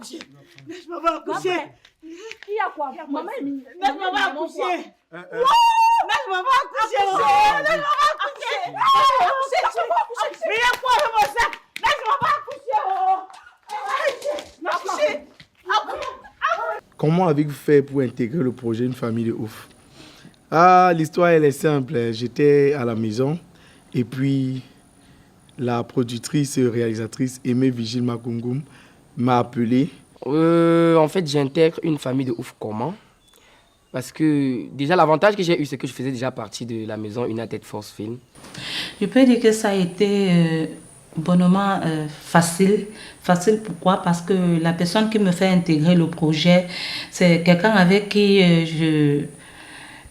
accoucher. Najma va accoucher. Il y a quoi? Maman, Najma va accoucher. Najma va accoucher. Najma va accoucher. Mais il y a quoi dans mon sac? Najma va accoucher. Comment avez-vous fait pour intégrer le projet Une famille de ouf? Ah, l'histoire elle est simple. J'étais à la maison et puis la productrice et réalisatrice Aimée Vigile Makungum m'a appelé. En fait, j'intègre Une famille de ouf comment? Parce que déjà l'avantage que j'ai eu, c'est que je faisais déjà partie de la maison United Force Film. Je peux dire que ça a été bonnement facile. Facile pourquoi? Parce que la personne qui me fait intégrer le projet, c'est quelqu'un avec qui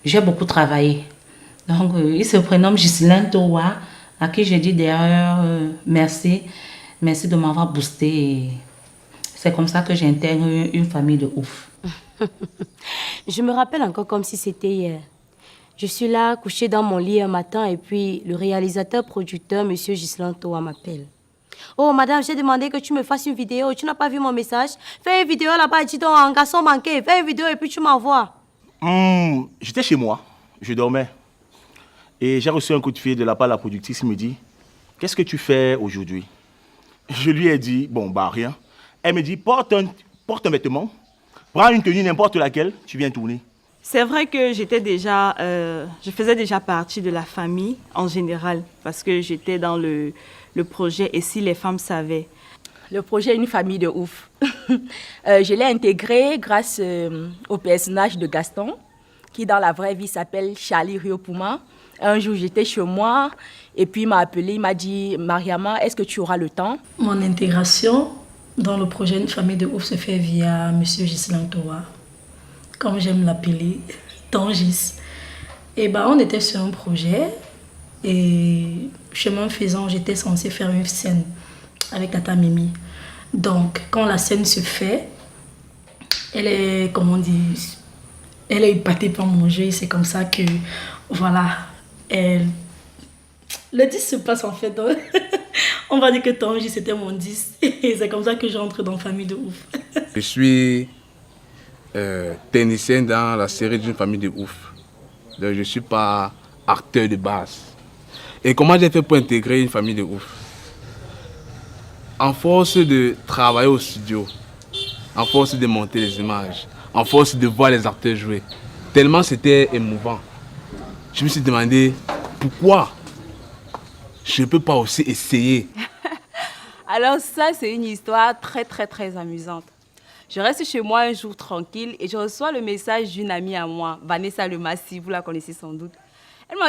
j'ai beaucoup travaillé. Donc, il se prénomme Ghislain Towa, à qui j'ai dit d'ailleurs merci. Merci de m'avoir boosté. C'est comme ça que j'intègre Une famille de ouf. Je me rappelle encore comme si c'était hier. Je suis là, couchée dans mon lit un matin, et puis le réalisateur-producteur, M. Ghislain Towa, m'appelle. Oh, madame, j'ai demandé que tu me fasses une vidéo. Tu n'as pas vu mon message? Fais une vidéo là-bas, dis donc, un garçon manqué. Fais une vidéo et puis tu m'envoies. J'étais chez moi, je dormais. Et j'ai reçu un coup de fil de la part de la productrice qui me dit « Qu'est-ce que tu fais aujourd'hui ?» Je lui ai dit « Bon, bah rien. » Elle me dit « Porte un vêtement, prends une tenue n'importe laquelle, tu viens tourner. » C'est vrai que je faisais déjà partie de la famille en général, parce que j'étais dans le projet « Et si les femmes savaient ?» Le projet Une famille de ouf. Je l'ai intégré grâce au personnage de Gaston, qui dans la vraie vie s'appelle Charlie Riopuma. Un jour, j'étais chez moi et puis il m'a appelé, il m'a dit « Mariama, est-ce que tu auras le temps ?» Mon intégration dans le projet Une famille de ouf se fait via M. Ghislain Towa, comme j'aime l'appeler, Tangis. Et on était sur un projet et chemin faisant, j'étais censée faire une scène avec Tata Mimi. Donc, quand la scène se fait, elle est, comment on dit, elle est épatée par mon jeu. C'est comme ça que, voilà, le 10 se passe en fait. Donc, on va dire que Tangi, c'était mon 10. Et c'est comme ça que j'entre dans Famille de ouf. Je suis technicien dans la série d'Une famille de ouf. Donc, je ne suis pas acteur de base. Et comment j'ai fait pour intégrer Une famille de ouf? En force de travailler au studio, en force de monter les images, en force de voir les acteurs jouer, tellement c'était émouvant. Je me suis demandé pourquoi je ne peux pas aussi essayer. Alors ça, c'est une histoire très, très, très amusante. Je reste chez moi un jour tranquille et je reçois le message d'une amie à moi, Vanessa Lemassi, vous la connaissez sans doute.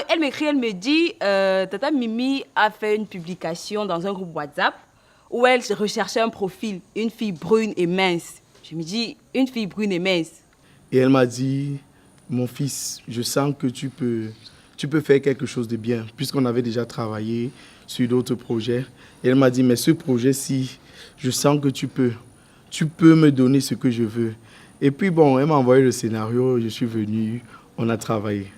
Elle m'écrit, elle me dit Tata Mimi a fait une publication dans un groupe WhatsApp où elle recherchait un profil, une fille brune et mince. Je me dis, une fille brune et mince. Et elle m'a dit, mon fils, je sens que tu peux faire quelque chose de bien, puisqu'on avait déjà travaillé sur d'autres projets. Et elle m'a dit, mais ce projet-ci, je sens que tu peux me donner ce que je veux. Et puis bon, elle m'a envoyé le scénario, je suis venu, on a travaillé.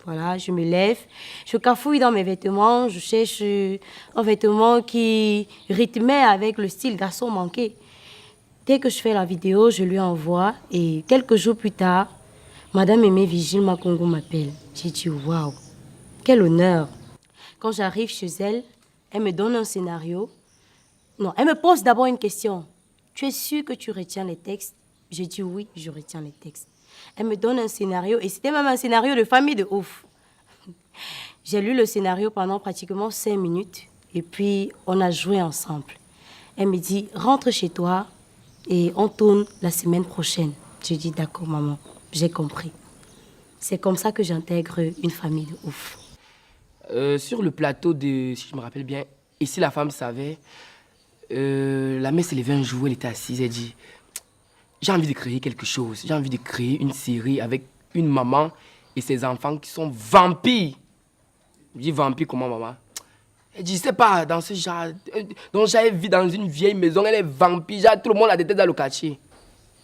Voilà, je me lève, je cafouille dans mes vêtements, je cherche un vêtement qui rythmait avec le style garçon manqué. Dès que je fais la vidéo, je lui envoie et quelques jours plus tard, Madame Aimée Vigile Makongo m'appelle. J'ai dit waouh, quel honneur. Quand j'arrive chez elle, elle me donne un scénario. Non, elle me pose d'abord une question. Tu es sûre que tu retiens les textes? J'ai dit oui, je retiens les textes. Elle me donne un scénario et c'était même un scénario de famille de ouf. J'ai lu le scénario pendant pratiquement 5 minutes et puis on a joué ensemble. Elle me dit rentre chez toi et on tourne la semaine prochaine. J'ai dit d'accord maman, j'ai compris. C'est comme ça que j'intègre Une famille de ouf. Sur le plateau de, si je me rappelle bien, Et si la femme savait, la mère s'est levée un jour, elle était assise, elle dit j'ai envie de créer quelque chose, j'ai envie de créer une série avec une maman et ses enfants qui sont vampires. Je dis vampire comment maman? Elle dit je sais pas, dans ce genre, donc j'avais vu dans une vieille maison, elle est vampire, genre, tout le monde la déteste dans le quartier.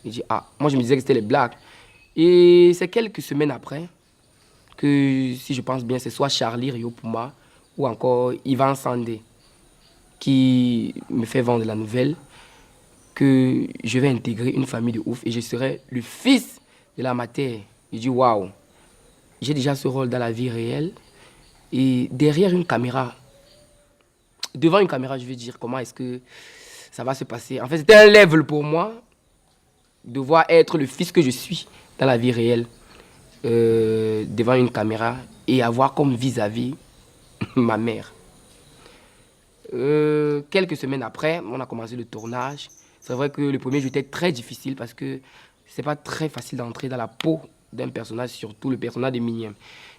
Je dis ah, moi je me disais que c'était les blagues. Et c'est quelques semaines après que, si je pense bien, c'est soit Charlie Riopuma ou encore Ivan Sandé qui me fait vendre la nouvelle. que je vais intégrer une famille de ouf et je serai le fils de la matière. Je dis waouh, j'ai déjà ce rôle dans la vie réelle et derrière une caméra, devant une caméra, je veux dire, comment est-ce que ça va se passer. En fait, c'était un level pour moi de voir être le fils que je suis dans la vie réelle devant une caméra et avoir comme vis-à-vis ma mère. Quelques semaines après, on a commencé le tournage. C'est vrai que le premier jeu était très difficile parce que c'est pas très facile d'entrer dans la peau d'un personnage, surtout le personnage de Miniem,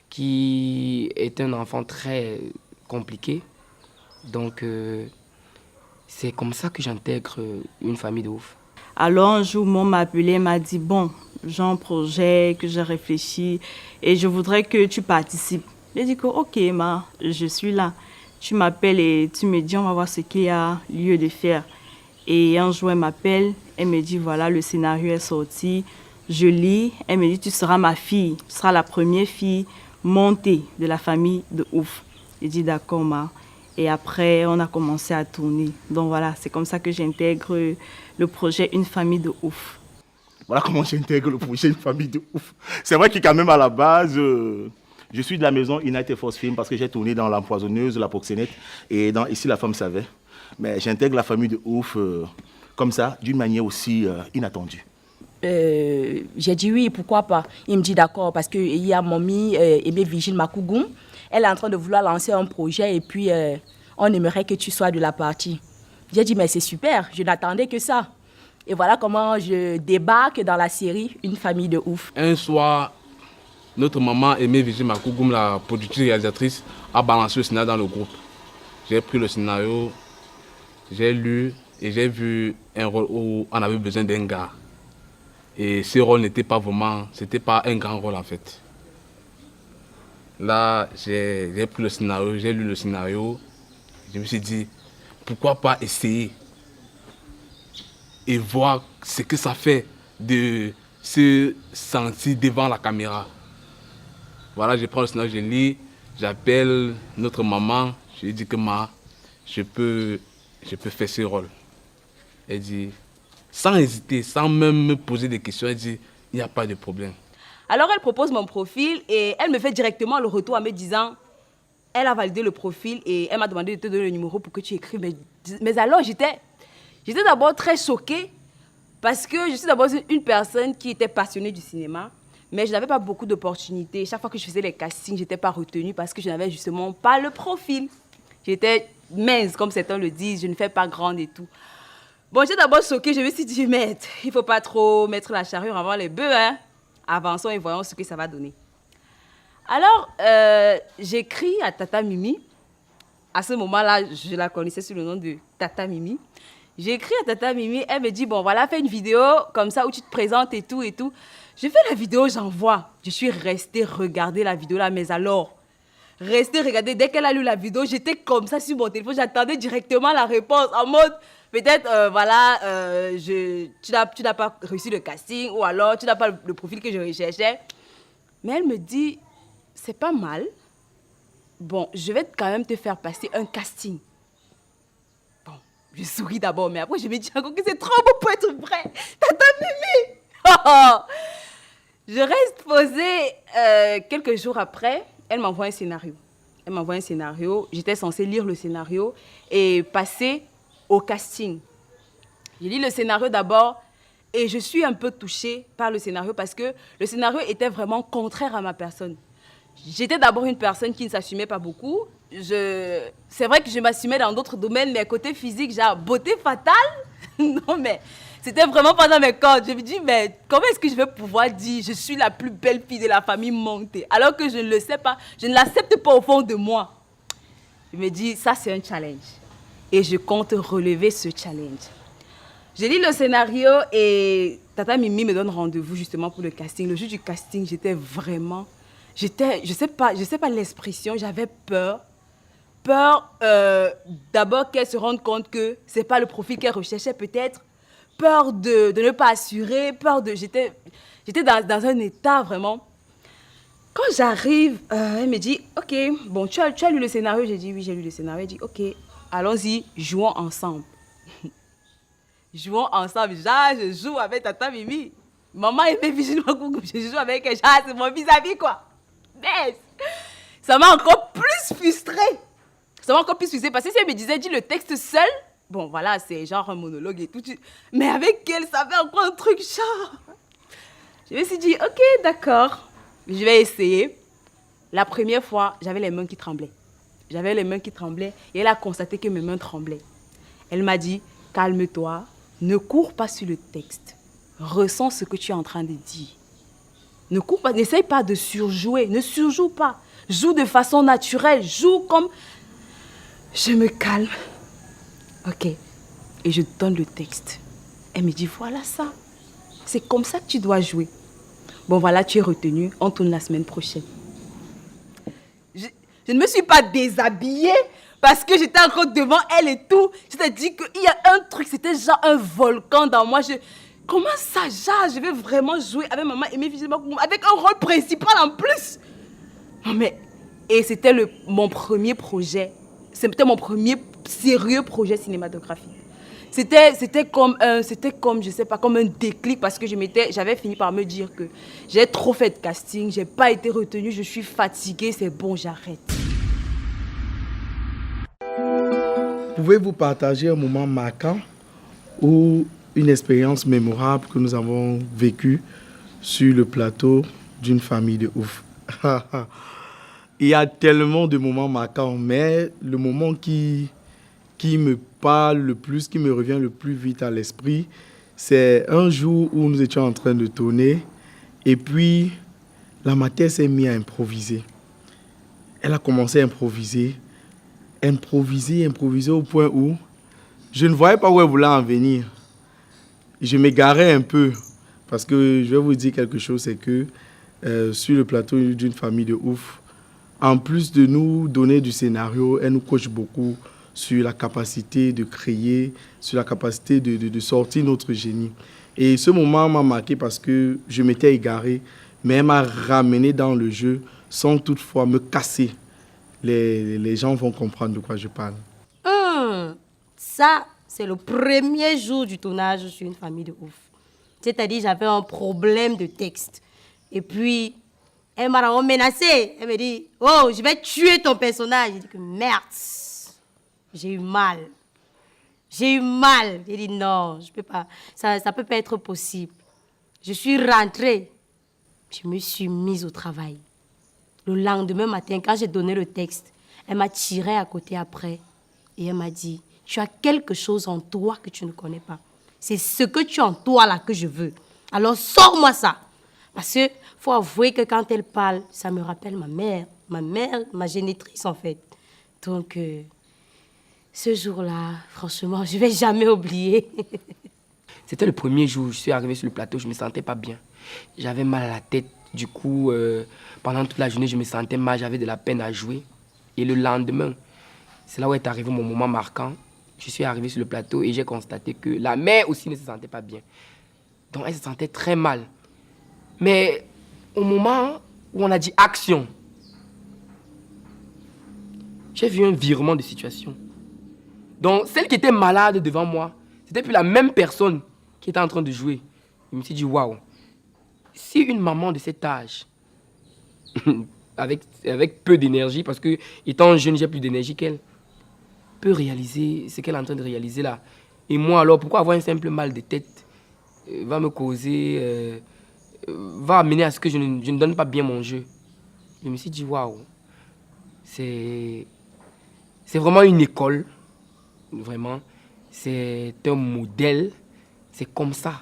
qui est un enfant très compliqué. Donc, c'est comme ça que j'intègre une famille de ouf. Alors un jour, mon m'a appelé, m'a dit, bon, j'ai un projet que j'ai réfléchi et je voudrais que tu participes. J'ai dit que, ok, je suis là. Tu m'appelles et tu me dis, on va voir ce qu'il y a lieu de faire. Et un jour, elle m'appelle, elle me dit, voilà, le scénario est sorti. Je lis, elle me dit, tu seras ma fille, tu seras la première fille montée de la famille de ouf. J'ai dit, d'accord, ma. Et après, on a commencé à tourner. Donc voilà, c'est comme ça que j'intègre le projet Une famille de ouf. Voilà comment j'intègre le projet Une famille de ouf. C'est vrai que quand même à la base, je suis de la maison United Force Film parce que j'ai tourné dans L'Empoisonneuse, La Proxénète et dans Ici la femme savait. Mais j'intègre la famille de ouf comme ça, d'une manière aussi inattendue. J'ai dit oui, pourquoi pas. Il me dit d'accord parce qu'il y a mamie Aimée Virgile Makougoum. Elle est en train de vouloir lancer un projet et puis on aimerait que tu sois de la partie. J'ai dit mais c'est super, je n'attendais que ça. Et voilà comment je débarque dans la série Une famille de ouf. Un soir, notre maman Aimée Virgile Makougoum, la productrice réalisatrice, a balancé le scénario dans le groupe. J'ai pris le scénario, j'ai lu et j'ai vu un rôle où on avait besoin d'un gars. Et ce rôle n'était pas vraiment, c'était pas un grand rôle en fait. Là, j'ai pris le scénario, j'ai lu le scénario. Je me suis dit, pourquoi pas essayer et voir ce que ça fait de se sentir devant la caméra. Voilà, je prends le scénario, je lis, j'appelle notre maman, je lui dis que je peux faire ce rôle. Elle dit, sans hésiter, sans même me poser des questions, elle dit, il n'y a pas de problème. Alors elle propose mon profil et elle me fait directement le retour en me disant, elle a validé le profil et elle m'a demandé de te donner le numéro pour que tu écrives. Mais alors j'étais d'abord très choquée parce que je suis d'abord une personne qui était passionnée du cinéma, mais je n'avais pas beaucoup d'opportunités. Chaque fois que je faisais les castings, je n'étais pas retenue parce que je n'avais justement pas le profil. J'étais mince, comme certains le disent, je ne fais pas grande et tout. Bon, j'étais d'abord choquée, je me suis dit, mais il ne faut pas trop mettre la charrue avant les bœufs, hein. Avançons et voyons ce que ça va donner. Alors, j'écris à Tata Mimi. À ce moment-là, je la connaissais sous le nom de Tata Mimi. J'écris à Tata Mimi, elle me dit, bon, voilà, fais une vidéo comme ça où tu te présentes et tout et tout. Je fais la vidéo, j'envoie. Je suis restée regarder la vidéo là, mais alors, restée regarder. Dès qu'elle a lu la vidéo, j'étais comme ça sur mon téléphone. J'attendais directement la réponse en mode... Peut-être, tu n'as pas reçu le casting ou alors tu n'as pas le profil que je recherchais. Mais elle me dit, c'est pas mal. Bon, je vais quand même te faire passer un casting. Bon, je souris d'abord, mais après je me dis encore que c'est trop beau pour être vrai. Tata Mimi! Je reste posée quelques jours après. Elle m'envoie un scénario. J'étais censée lire le scénario et passer au casting. J'ai lu le scénario d'abord et je suis un peu touchée par le scénario parce que le scénario était vraiment contraire à ma personne. J'étais d'abord une personne qui ne s'assumait pas beaucoup. C'est vrai que je m'assumais dans d'autres domaines, mais côté physique, genre beauté fatale, non mais c'était vraiment pas dans mes cordes. Je me dis, mais comment est-ce que je vais pouvoir dire je suis la plus belle fille de la famille montée alors que je ne le sais pas, je ne l'accepte pas au fond de moi. Je me dis, ça c'est un challenge. Et je compte relever ce challenge. J'ai lu le scénario et Tata Mimi me donne rendez-vous justement pour le casting. Le jour du casting, j'étais vraiment... je sais pas l'expression, j'avais peur. Peur d'abord qu'elle se rende compte que c'est pas le profil qu'elle recherchait peut-être. Peur de ne pas assurer, J'étais dans un état vraiment... Quand j'arrive, elle me dit, ok, bon, tu as lu le scénario? J'ai dit, oui, j'ai lu le scénario. Elle dit, ok, allons-y, jouons ensemble. Jouons ensemble. Genre, je joue avec Tata Mimi. Maman aimait Virginie Makougou, je joue avec elle. Genre, c'est mon vis-à-vis, quoi. Mais ça m'a encore plus frustrée. Ça m'a encore plus frustrée parce que si elle me disait, dis le texte seul, bon, voilà, c'est genre un monologue et tout. Mais avec elle, ça fait encore un truc genre. Je me suis dit, ok, d'accord, je vais essayer. La première fois, j'avais les mains qui tremblaient. J'avais les mains qui tremblaient et elle a constaté que mes mains tremblaient. Elle m'a dit, calme-toi, ne cours pas sur le texte. Ressens ce que tu es en train de dire. Ne cours pas, n'essaye pas de surjouer, ne surjoue pas. Joue de façon naturelle, joue comme... Je me calme. Ok. Et je donne le texte. Elle me dit, voilà ça. C'est comme ça que tu dois jouer. Bon, voilà, tu es retenu. On tourne la semaine prochaine. Je ne me suis pas déshabillée parce que j'étais encore devant elle et tout. Je t'ai dit qu'il y a un truc, c'était genre un volcan dans moi. Comment ça, genre, je vais vraiment jouer avec maman et mes filles, avec un rôle principal en plus. Non mais, et c'était mon premier projet. C'était mon premier sérieux projet cinématographique. C'était comme, je sais pas, comme un déclic parce que j'avais fini par me dire que j'ai trop fait de casting, j'ai pas été retenue, je suis fatiguée, c'est bon, j'arrête. Pouvez-vous partager un moment marquant ou une expérience mémorable que nous avons vécue sur le plateau d'une famille de ouf? Il y a tellement de moments marquants, mais le moment qui me parle le plus, qui me revient le plus vite à l'esprit, c'est un jour où nous étions en train de tourner et puis la matière s'est mise à improviser. Elle a commencé à improviser au point où je ne voyais pas où elle voulait en venir. Je m'égarais un peu parce que je vais vous dire quelque chose, c'est que sur le plateau d'une famille de ouf, en plus de nous donner du scénario, elle nous coach beaucoup sur la capacité de créer, sur la capacité de sortir notre génie. Et ce moment m'a marqué parce que je m'étais égaré, mais elle m'a ramené dans le jeu sans toutefois me casser. Les gens vont comprendre de quoi je parle. Ça, c'est le premier jour du tournage sur une famille de ouf. C'est-à-dire, j'avais un problème de texte. Et puis, elle m'a vraiment menacée. Elle me dit, oh, je vais tuer ton personnage. J'ai dit que merde. J'ai eu mal. J'ai dit non, je peux pas. Ça peut pas être possible. Je suis rentrée. Je me suis mise au travail. Le lendemain matin, quand j'ai donné le texte, elle m'a tiré à côté après. Et elle m'a dit, tu as quelque chose en toi que tu ne connais pas. C'est ce que tu as en toi là que je veux. Alors sors-moi ça. Parce qu'il faut avouer que quand elle parle, ça me rappelle ma mère, ma génitrice en fait. Donc, ce jour-là, franchement, je ne vais jamais oublier. C'était le premier jour où je suis arrivé sur le plateau, je ne me sentais pas bien. J'avais mal à la tête. Du coup, pendant toute la journée, je me sentais mal, j'avais de la peine à jouer. Et le lendemain, c'est là où est arrivé mon moment marquant. Je suis arrivé sur le plateau et j'ai constaté que la mère aussi ne se sentait pas bien. Donc, elle se sentait très mal. Mais au moment où on a dit action, j'ai vu un virement de situation. Donc, celle qui était malade devant moi, c'était plus la même personne qui était en train de jouer. Je me suis dit, waouh, si une maman de cet âge, avec peu d'énergie, parce que étant jeune, j'ai plus d'énergie qu'elle, peut réaliser ce qu'elle est en train de réaliser là. Et moi alors, pourquoi avoir un simple mal de tête va me causer, va amener à ce que je ne donne pas bien mon jeu. Je me suis dit, waouh, c'est vraiment une école. Vraiment, c'est un modèle. C'est comme ça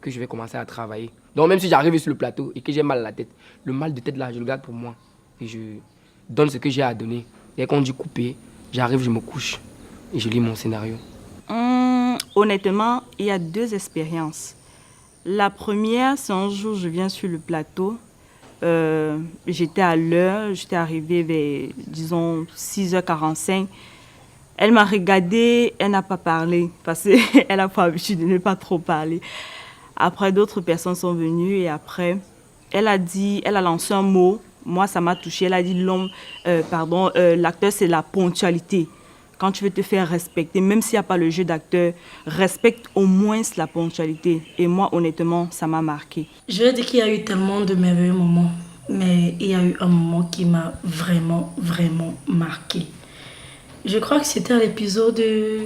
que je vais commencer à travailler. Donc même si j'arrive sur le plateau et que j'ai mal à la tête, le mal de tête là, je le garde pour moi. Et je donne ce que j'ai à donner. Et quand on dit couper, j'arrive, je me couche et je lis mon scénario. Honnêtement, il y a 2 expériences. La première, c'est un jour, je viens sur le plateau. J'étais à l'heure, j'étais arrivée vers, disons, 6h45. Elle m'a regardée, elle n'a pas parlé parce qu'elle n'a pas l'habitude de ne pas trop parler. Après, d'autres personnes sont venues et après, elle a lancé un mot. Moi, ça m'a touchée. Elle a dit l'acteur, c'est la ponctualité. quand tu veux te faire respecter, même s'il n'y a pas le jeu d'acteur, respecte au moins la ponctualité. Et moi, honnêtement, ça m'a marqué. Je vais dire qu'il y a eu tellement de merveilleux moments, mais il y a eu un moment qui m'a vraiment, vraiment marqué. Je crois que c'était à l'épisode de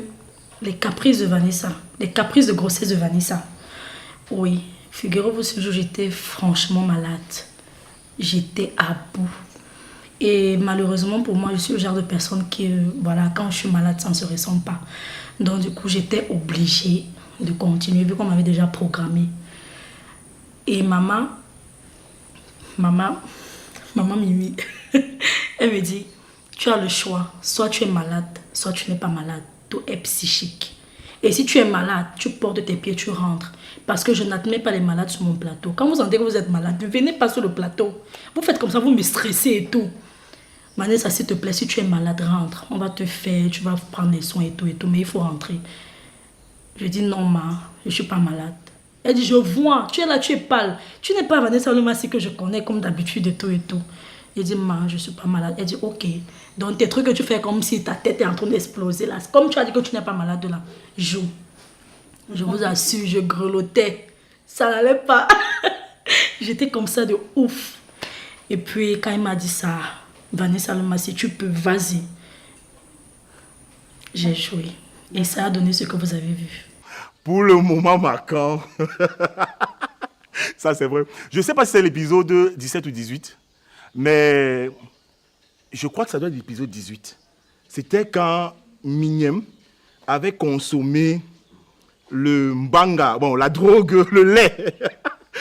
Les caprices de Vanessa, les caprices de grossesse de Vanessa. Oui, figurez-vous, ce jour, j'étais franchement malade. J'étais à bout. Et malheureusement pour moi, je suis le genre de personne qui, voilà, quand je suis malade, ça ne se ressent pas. Donc du coup, j'étais obligée de continuer, vu qu'on m'avait déjà programmé. Et maman Mimi, elle me dit, tu as le choix, soit tu es malade, soit tu n'es pas malade. Tout est psychique. Et si tu es malade, tu portes tes pieds, tu rentres. Parce que je n'admets pas les malades sur mon plateau. Quand vous sentez que vous êtes malade, ne venez pas sur le plateau. Vous faites comme ça, vous me stressez et tout. Vanessa, s'il te plaît, si tu es malade, rentre. On va te faire, tu vas prendre les soins et tout, mais il faut rentrer. Je dis non, ma, je ne suis pas malade. Elle dit, je vois, tu es là, tu es pâle. Tu n'es pas Vanessa Lomassi que je connais comme d'habitude et tout et tout. Je dis, ma, je ne suis pas malade. Elle dit, ok. Donc, tes trucs que tu fais comme si ta tête est en train d'exploser là. Comme tu as dit que tu n'es pas malade là, joue. Je vous assure, je grelottais. Ça n'allait pas. J'étais comme ça de ouf. Et puis, quand il m'a dit ça, Vanessa Lomassi, tu peux, vas-y. J'ai joué. Et ça a donné ce que vous avez vu. Pour le moment marquant, ça c'est vrai. Je ne sais pas si c'est l'épisode 17 ou 18, mais je crois que ça doit être l'épisode 18. C'était quand Mignem avait consommé le mbanga, bon, la drogue, le lait,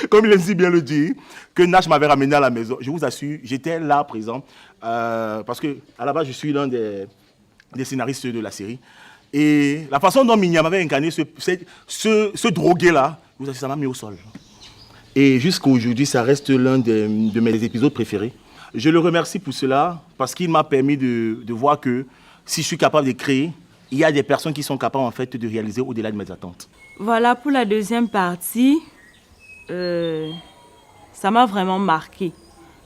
comme il aime si bien le dire, que Nash m'avait ramené à la maison. Je vous assure, j'étais là présent, parce que à la base, je suis l'un des scénaristes de la série. Et la façon dont Mignem avait incarné ce drogué-là, vous assure, ça m'a mis au sol. Et jusqu'à aujourd'hui, ça reste l'un de mes épisodes préférés. Je le remercie pour cela, parce qu'il m'a permis de voir que si je suis capable de créer, il y a des personnes qui sont capables en fait de réaliser au-delà de mes attentes. Voilà, pour la deuxième partie, ça m'a vraiment marqué.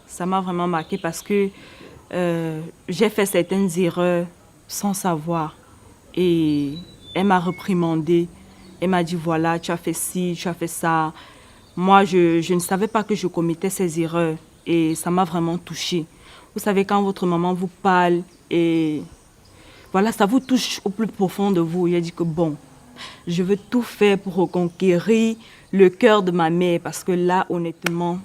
Ça m'a vraiment marqué parce que j'ai fait certaines erreurs sans savoir. Et elle m'a reprimandé. Elle m'a dit, voilà, tu as fait ci, tu as fait ça. Moi, je ne savais pas que je commettais ces erreurs. Et ça m'a vraiment touchée. Vous savez, quand votre maman vous parle et voilà, ça vous touche au plus profond de vous. J'ai dit que bon, je veux tout faire pour reconquérir le cœur de ma mère parce que là, honnêtement,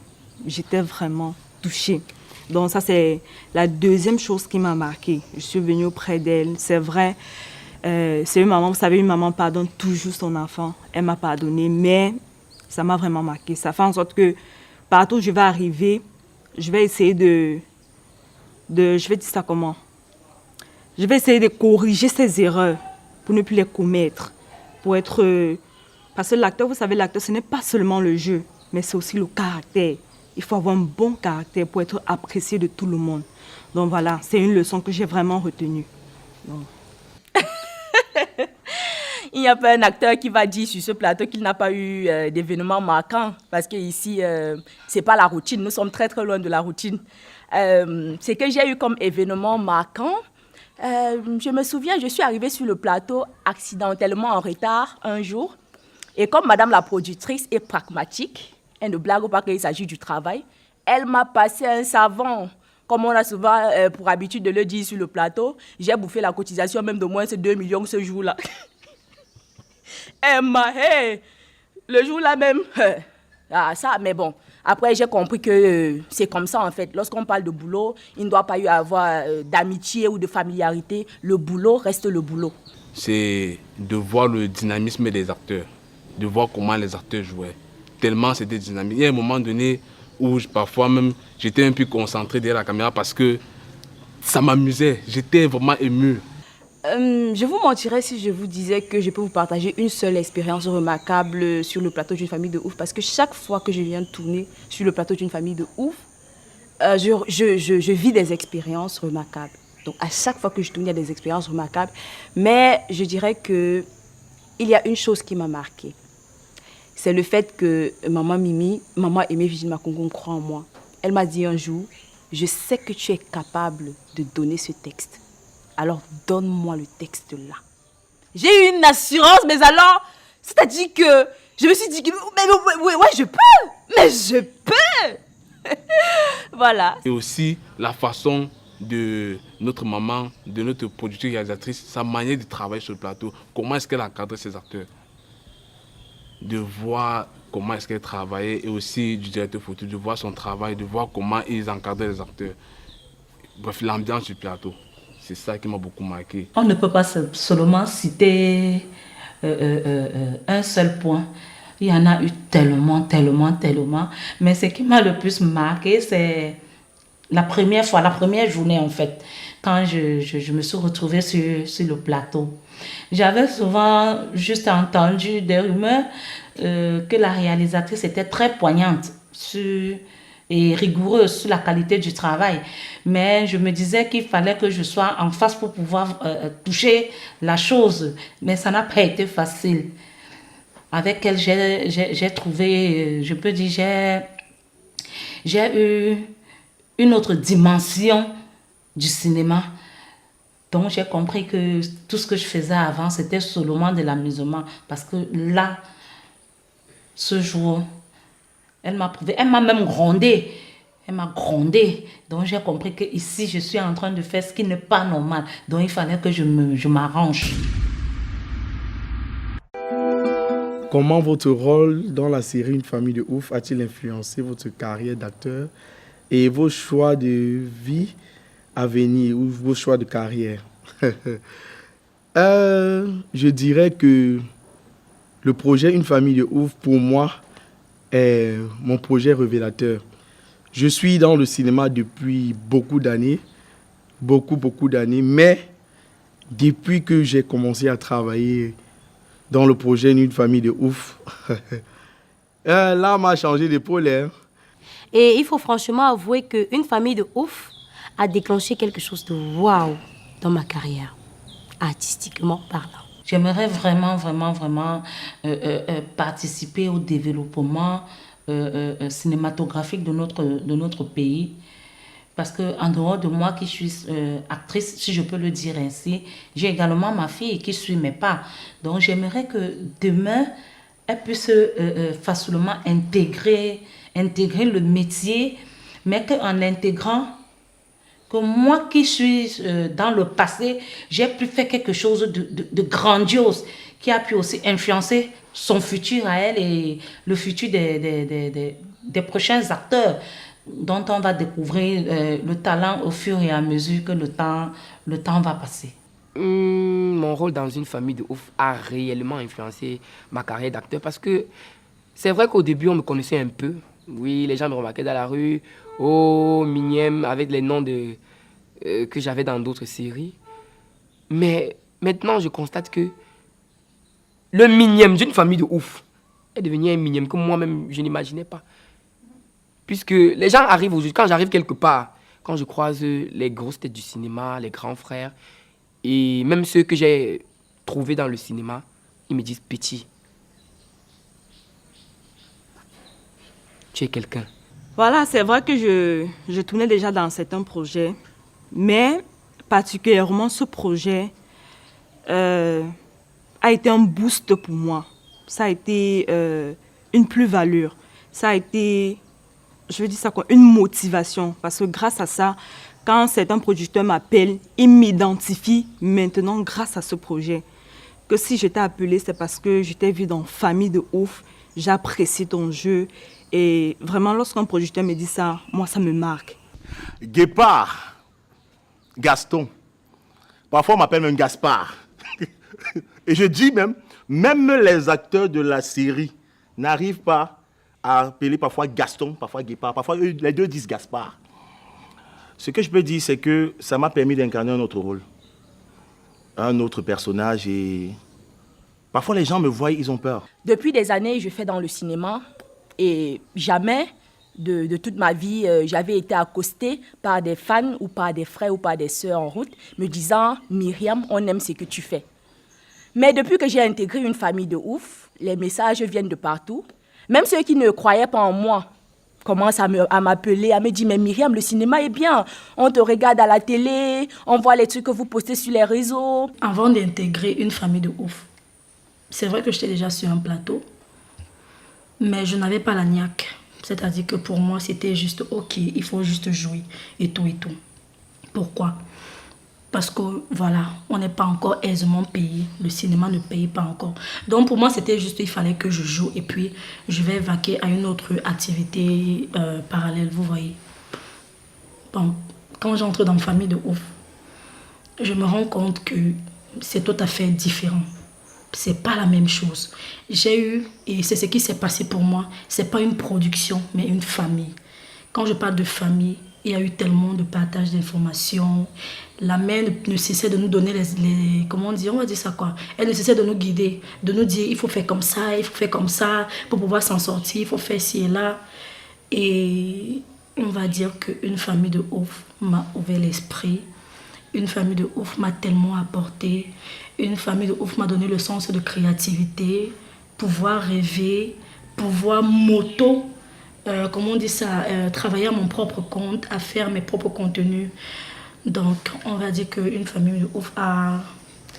j'étais vraiment touchée. Donc ça, c'est la deuxième chose qui m'a marquée. Je suis venue auprès d'elle. C'est vrai, c'est une maman, vous savez, une maman pardonne toujours son enfant. Elle m'a pardonné, mais ça m'a vraiment marquée. Ça fait en sorte que partout où je vais arriver, je vais essayer je vais dire ça comment? Je vais essayer de corriger ces erreurs pour ne plus les commettre. Pour être... Parce que l'acteur, vous savez, l'acteur, ce n'est pas seulement le jeu, mais c'est aussi le caractère. Il faut avoir un bon caractère pour être apprécié de tout le monde. Donc voilà, c'est une leçon que j'ai vraiment retenue. Donc. Il n'y a pas un acteur qui va dire sur ce plateau qu'il n'a pas eu d'événements marquants. Parce qu'ici, ce n'est pas la routine. Nous sommes très, très loin de la routine. Ce que j'ai eu comme événement marquant, je me souviens, je suis arrivée sur le plateau accidentellement en retard un jour. Et comme madame la productrice est pragmatique, elle ne blague pas qu'il s'agit du travail, elle m'a passé un savon. Comme on a souvent pour habitude de le dire sur le plateau, j'ai bouffé la cotisation même de moins de 2 millions ce jour-là. Elle m'a, le jour-là même, ça, mais bon. Après, j'ai compris que c'est comme ça, en fait. Lorsqu'on parle de boulot, il ne doit pas y avoir d'amitié ou de familiarité. Le boulot reste le boulot. C'est de voir le dynamisme des acteurs, de voir comment les acteurs jouaient. Tellement c'était dynamique. Il y a un moment donné où parfois même, j'étais un peu concentré derrière la caméra parce que ça m'amusait. J'étais vraiment ému. Je vous mentirais si je vous disais que je peux vous partager une seule expérience remarquable sur le plateau d'une famille de ouf. Parce que chaque fois que je viens de tourner sur le plateau d'une famille de ouf, je vis des expériences remarquables. Donc à chaque fois que je tourne, il y a des expériences remarquables. Mais je dirais qu'il y a une chose qui m'a marquée. C'est le fait que maman Mimi, maman Aimée Virginie Makongo croit en moi. Elle m'a dit un jour, je sais que tu es capable de donner ce texte. Alors donne-moi le texte là. J'ai eu une assurance, mais alors, c'est-à-dire que je me suis dit que ouais, je peux, mais je peux. Voilà. Et aussi la façon de notre maman, de notre productrice réalisatrice, sa manière de travailler sur le plateau, comment est-ce qu'elle encadre ses acteurs. De voir comment est-ce qu'elle travaillait et aussi du directeur photo, de voir son travail, de voir comment ils encadraient les acteurs. Bref, l'ambiance du plateau, c'est ça qui m'a beaucoup marqué. On ne peut pas seulement citer un seul point. Il y en a eu tellement. Mais ce qui m'a le plus marqué, c'est la première journée en fait, quand je me suis retrouvée sur le plateau. J'avais souvent juste entendu des rumeurs que la réalisatrice était très poignante et rigoureuse sur la qualité du travail. Mais je me disais qu'il fallait que je sois en face pour pouvoir toucher la chose. Mais ça n'a pas été facile. Avec elle, j'ai trouvé, je peux dire, j'ai eu une autre dimension du cinéma. Donc j'ai compris que tout ce que je faisais avant, c'était seulement de l'amusement. Parce que là, ce jour, elle m'a prouvé, elle m'a même grondé. Elle m'a grondé. Donc j'ai compris que ici je suis en train de faire ce qui n'est pas normal. Donc il fallait que je m'arrange. Comment votre rôle dans la série Une famille de ouf a-t-il influencé votre carrière d'acteur et vos choix de vie à venir ou vos choix de carrière? Je dirais que le projet Une famille de ouf, pour moi, est mon projet révélateur. Je suis dans le cinéma depuis beaucoup d'années, mais depuis que j'ai commencé à travailler dans le projet Une famille de ouf, là, m'a changé d'épaule. Et il faut franchement avouer qu'Une famille de ouf a déclenché quelque chose de waouh dans ma carrière, artistiquement parlant. J'aimerais vraiment participer au développement cinématographique de notre pays. Parce qu'en dehors de moi qui suis actrice, si je peux le dire ainsi, j'ai également ma fille qui suit mes pas. Donc j'aimerais que demain, elle puisse facilement intégrer le métier, mais qu'en l'intégrant, que moi qui suis dans le passé, j'ai pu faire quelque chose de grandiose qui a pu aussi influencer son futur à elle et le futur des prochains acteurs dont on va découvrir le talent au fur et à mesure que le temps va passer. Mon rôle dans Une famille de ouf a réellement influencé ma carrière d'acteur parce que c'est vrai qu'au début, on me connaissait un peu. Oui, les gens me remarquaient dans la rue. Oh, Mignème, avec les noms que j'avais dans d'autres séries. Mais maintenant, je constate que le Mignème d'une famille de ouf est devenu un Mignème que moi-même, je n'imaginais pas. Puisque les gens arrivent aujourd'hui, quand j'arrive quelque part, quand je croise les grosses têtes du cinéma, les grands frères, et même ceux que j'ai trouvés dans le cinéma, ils me disent « Petit, tu es quelqu'un ». Voilà, c'est vrai que je tournais déjà dans certains projets, mais particulièrement ce projet a été un boost pour moi. Ça a été une plus-value. Ça a été, je veux dire ça quoi, une motivation. Parce que grâce à ça, quand certains producteurs m'appellent, ils m'identifient maintenant grâce à ce projet. Que si j'étais appelée, c'est parce que j'étais vue dans Famille de ouf, j'apprécie ton jeu. Et vraiment, lorsqu'un producteur me dit ça, moi, ça me marque. Guépard, Gaston. Parfois, on m'appelle même Gaspard. Et je dis même les acteurs de la série n'arrivent pas à appeler parfois Gaston, parfois Guépard. Parfois, les deux disent Gaspard. Ce que je peux dire, c'est que ça m'a permis d'incarner un autre rôle. Un autre personnage. Et parfois, les gens me voient, ils ont peur. Depuis des années, je fais dans le cinéma. Et jamais de toute ma vie, j'avais été accostée par des fans ou par des frères ou par des sœurs en route me disant « Myriam, on aime ce que tu fais ». Mais depuis que j'ai intégré Une famille de ouf, les messages viennent de partout. Même ceux qui ne croyaient pas en moi commence à m'appeler, à me dire, mais Myriam, le cinéma est bien. On te regarde à la télé, on voit les trucs que vous postez sur les réseaux. Avant d'intégrer une famille de ouf, c'est vrai que j'étais déjà sur un plateau, mais je n'avais pas la niaque. C'est-à-dire que pour moi, c'était juste, ok, il faut juste jouer et tout et tout. Pourquoi? Parce que, voilà, on n'est pas encore aisément payé. Le cinéma ne paye pas encore. Donc, pour moi, c'était juste, il fallait que je joue et puis je vais vaquer à une autre activité parallèle, vous voyez. Bon, quand j'entre dans une famille de ouf, je me rends compte que c'est tout à fait différent. C'est pas la même chose. J'ai eu, et c'est ce qui s'est passé pour moi, c'est pas une production, mais une famille. Quand je parle de famille, il y a eu tellement de partage d'informations. La mère ne cessait de nous donner les comment dire, on va dire ça quoi. Elle ne cessait de nous guider, de nous dire il faut faire comme ça, il faut faire comme ça pour pouvoir s'en sortir, il faut faire ci et là. Et on va dire qu'une famille de ouf m'a ouvert l'esprit. Une famille de ouf m'a tellement apporté. Une famille de ouf m'a donné le sens de créativité, pouvoir rêver, pouvoir comment on dit ça, travailler à mon propre compte, à faire mes propres contenus. Donc, on va dire qu'une famille de ouf a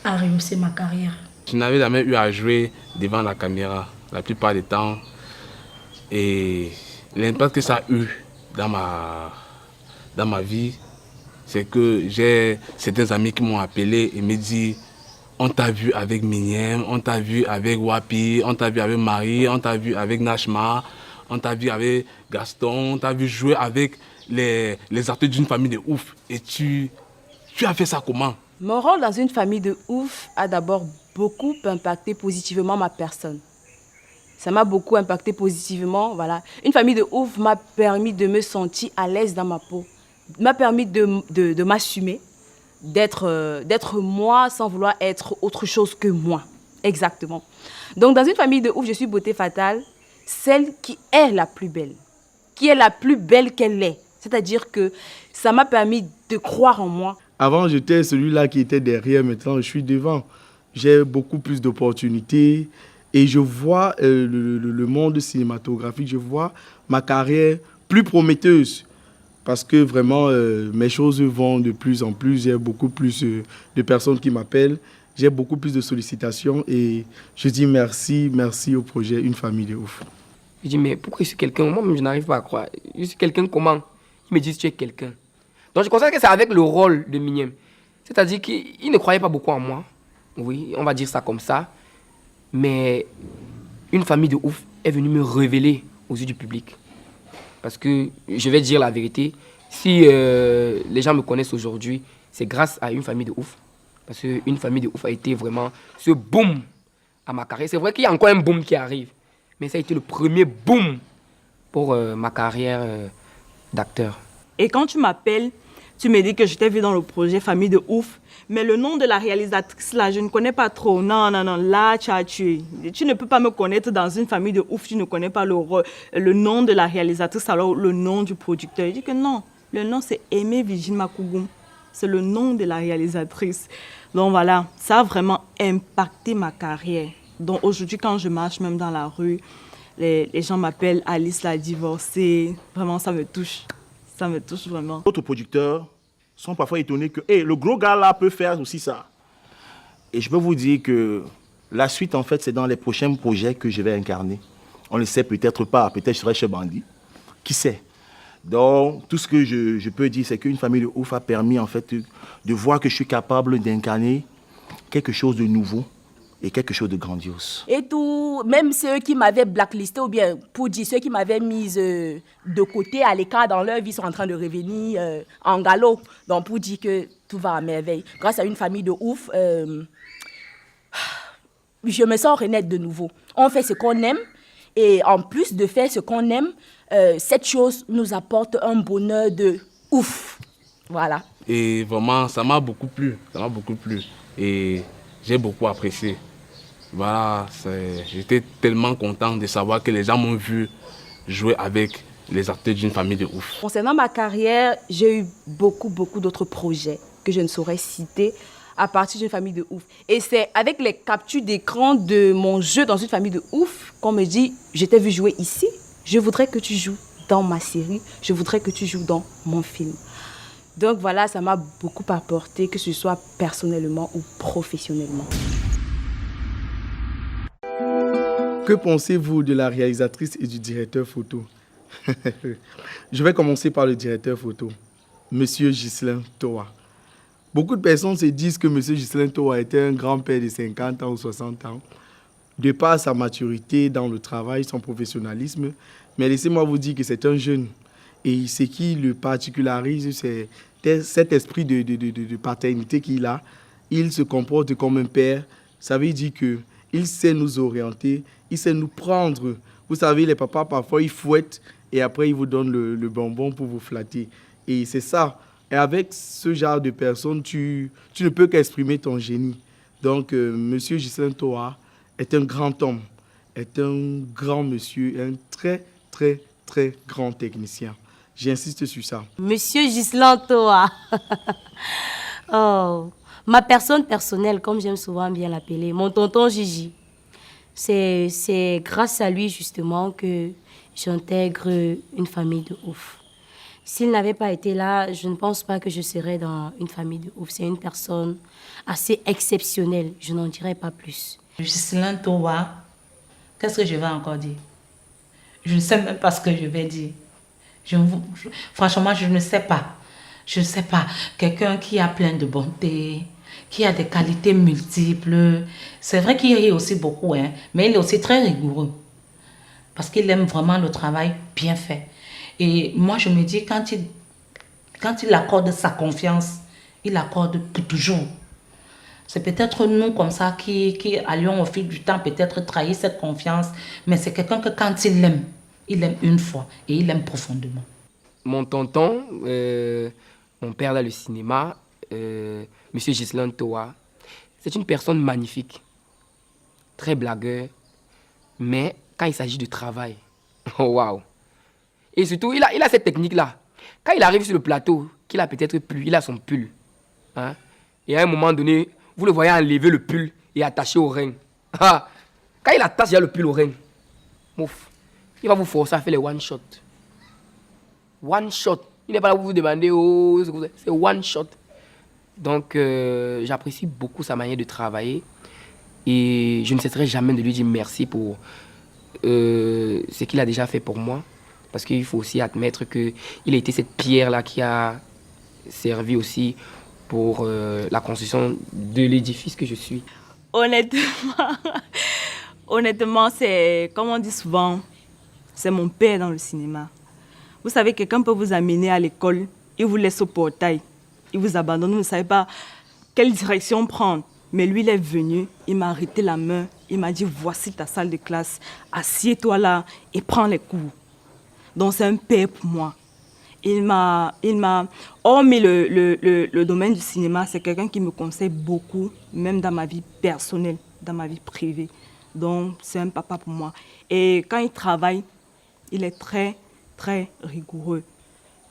rehaussé ma carrière. Je n'avais jamais eu à jouer devant la caméra la plupart du temps. Et l'impact que ça a eu dans ma vie, c'est que j'ai certains amis qui m'ont appelé et me dit on t'a vu avec Myriam, on t'a vu avec Wapi, on t'a vu avec Marie, on t'a vu avec Nashma, on t'a vu avec Gaston, on t'a vu jouer avec les acteurs d'une famille de ouf. Et tu as fait ça comment? Mon rôle dans une famille de ouf a d'abord beaucoup impacté positivement ma personne. Ça m'a beaucoup impacté positivement, voilà. Une famille de ouf m'a permis de me sentir à l'aise dans ma peau. M'a permis de m'assumer, d'être moi sans vouloir être autre chose que moi. Exactement. Donc dans une famille de ouf, je suis beauté fatale, celle qui est la plus belle. Qui est la plus belle qu'elle est. C'est-à-dire que ça m'a permis de croire en moi. Avant, j'étais celui-là qui était derrière. Maintenant, je suis devant. J'ai beaucoup plus d'opportunités. Et je vois le monde cinématographique, je vois ma carrière plus prometteuse. Parce que vraiment, mes choses vont de plus en plus. J'ai beaucoup plus de personnes qui m'appellent. J'ai beaucoup plus de sollicitations. Et je dis merci au projet Une famille de ouf. Je dis, mais pourquoi je suis quelqu'un? Moi-même, je n'arrive pas à croire. Je suis quelqu'un comment? Ils me disent, tu es quelqu'un. Donc, je constate que c'est avec le rôle de Myriam. C'est-à-dire qu'il ne croyait pas beaucoup en moi. Oui, on va dire ça comme ça. Mais une famille de ouf est venue me révéler aux yeux du public. Parce que, je vais dire la vérité, si les gens me connaissent aujourd'hui, c'est grâce à Une famille de ouf. Parce qu'Une famille de ouf a été vraiment ce boom à ma carrière. C'est vrai qu'il y a encore un boom qui arrive. Mais ça a été le premier boom pour ma carrière d'acteur. Et quand tu m'appelles, tu me dis que je t'ai vu dans le projet Famille de ouf, mais le nom de la réalisatrice, là, je ne connais pas trop. Non, là, tu as tué. Tu ne peux pas me connaître dans Une famille de ouf, tu ne connais pas le nom de la réalisatrice, alors le nom du producteur. Je dis que non, le nom c'est Aimée Virginie Makougoum. C'est le nom de la réalisatrice. Donc voilà, ça a vraiment impacté ma carrière. Donc aujourd'hui, quand je marche même dans la rue, les gens m'appellent Alice la divorcée. Vraiment, ça me touche. Ça me touche vraiment. D'autres producteurs sont parfois étonnés que hey, le gros gars là peut faire aussi ça. Et je peux vous dire que la suite, en fait, c'est dans les prochains projets que je vais incarner. On ne le sait peut-être pas, peut-être je serai chez Bandi. Qui sait? Donc, tout ce que je peux dire, c'est qu'Une famille de ouf a permis, en fait, de voir que je suis capable d'incarner quelque chose de nouveau et quelque chose de grandiose. Et tout, même ceux qui m'avaient blacklisté, ou bien pour dire ceux qui m'avaient mise de côté, à l'écart dans leur vie, sont en train de revenir en galop. Donc pour dire que tout va à merveille. Grâce à Une famille de ouf, je me sens renaître de nouveau. On fait ce qu'on aime, et en plus de faire ce qu'on aime, cette chose nous apporte un bonheur de ouf. Voilà. Et vraiment, ça m'a beaucoup plu. Et j'ai beaucoup apprécié. Voilà, j'étais tellement content de savoir que les gens m'ont vu jouer avec les acteurs d'Une famille de ouf. Concernant ma carrière, j'ai eu beaucoup d'autres projets que je ne saurais citer à partir d'Une famille de ouf. Et c'est avec les captures d'écran de mon jeu dans Une famille de ouf qu'on me dit « Je t'ai vu jouer ici, je voudrais que tu joues dans ma série, je voudrais que tu joues dans mon film. Donc voilà, ça m'a beaucoup apporté, que ce soit personnellement ou professionnellement. Que pensez-vous de la réalisatrice et du directeur photo? Je vais commencer par le directeur photo, Monsieur Ghislain Toa. Beaucoup de personnes se disent que Monsieur Ghislain Toa était un grand-père de 50 ans ou 60 ans, de par sa maturité dans le travail, son professionnalisme. Mais laissez-moi vous dire que c'est un jeune. Et ce qui le particularise, c'est cet esprit de paternité qu'il a. Il se comporte comme un père. Ça veut dire qu'il sait nous orienter, il sait nous prendre. Vous savez, les papas, parfois, ils fouettent et après, ils vous donnent le bonbon pour vous flatter. Et c'est ça. Et avec ce genre de personnes, tu ne peux qu'exprimer ton génie. Donc, Monsieur Ghislain Toa est un grand homme, est un grand monsieur, un très, très, très grand technicien. J'insiste sur ça. Monsieur Ghislain Toa. Oh, ma personne personnelle, comme j'aime souvent bien l'appeler, mon tonton Gigi. C'est grâce à lui, justement, que j'intègre une famille de ouf. S'il n'avait pas été là, je ne pense pas que je serais dans une famille de ouf. C'est une personne assez exceptionnelle, je n'en dirais pas plus. Ghislain Toa, qu'est-ce que je vais encore dire? Je ne sais même pas ce que je vais dire. Franchement, je ne sais pas. Je ne sais pas. Quelqu'un qui a plein de bonté, qui a des qualités multiples. C'est vrai qu'il rit aussi beaucoup, hein, mais il est aussi très rigoureux. Parce qu'il aime vraiment le travail bien fait. Et moi, je me dis, quand il accorde sa confiance, il l'accorde pour toujours. C'est peut-être nous, comme ça, qui allions au fil du temps peut-être trahir cette confiance. Mais c'est quelqu'un que quand il aime une fois et il aime profondément. Mon tonton, mon père dans le cinéma, Monsieur Ghislain Toa, c'est une personne magnifique, très blagueur, mais quand il s'agit de travail, oh waouh! Et surtout, il a cette technique-là. Quand il arrive sur le plateau, qu'il a peut-être plus, il a son pull. Hein? Et à un moment donné, vous le voyez enlever le pull et attacher au rein. Ah! Quand il attache déjà le pull au rein, mouf, il va vous forcer à faire les one-shot. One-shot. Il n'est pas là pour vous demander, oh, c'est one-shot. Donc, j'apprécie beaucoup sa manière de travailler. Et je ne cesserai jamais de lui dire merci pour ce qu'il a déjà fait pour moi. Parce qu'il faut aussi admettre qu'il a été cette pierre-là qui a servi aussi pour la construction de l'édifice que je suis. Honnêtement, c'est, comme on dit souvent, c'est mon père dans le cinéma. Vous savez, quelqu'un peut vous amener à l'école, il vous laisse au portail, il vous abandonne, vous ne savez pas quelle direction prendre. Mais lui, il est venu, il m'a arrêté la main, il m'a dit, voici ta salle de classe, assieds-toi là et prends les cours. Donc c'est un père pour moi. Hormis le domaine du cinéma, c'est quelqu'un qui me conseille beaucoup, même dans ma vie personnelle, dans ma vie privée. Donc c'est un papa pour moi. Et quand il travaille, il est très, très rigoureux.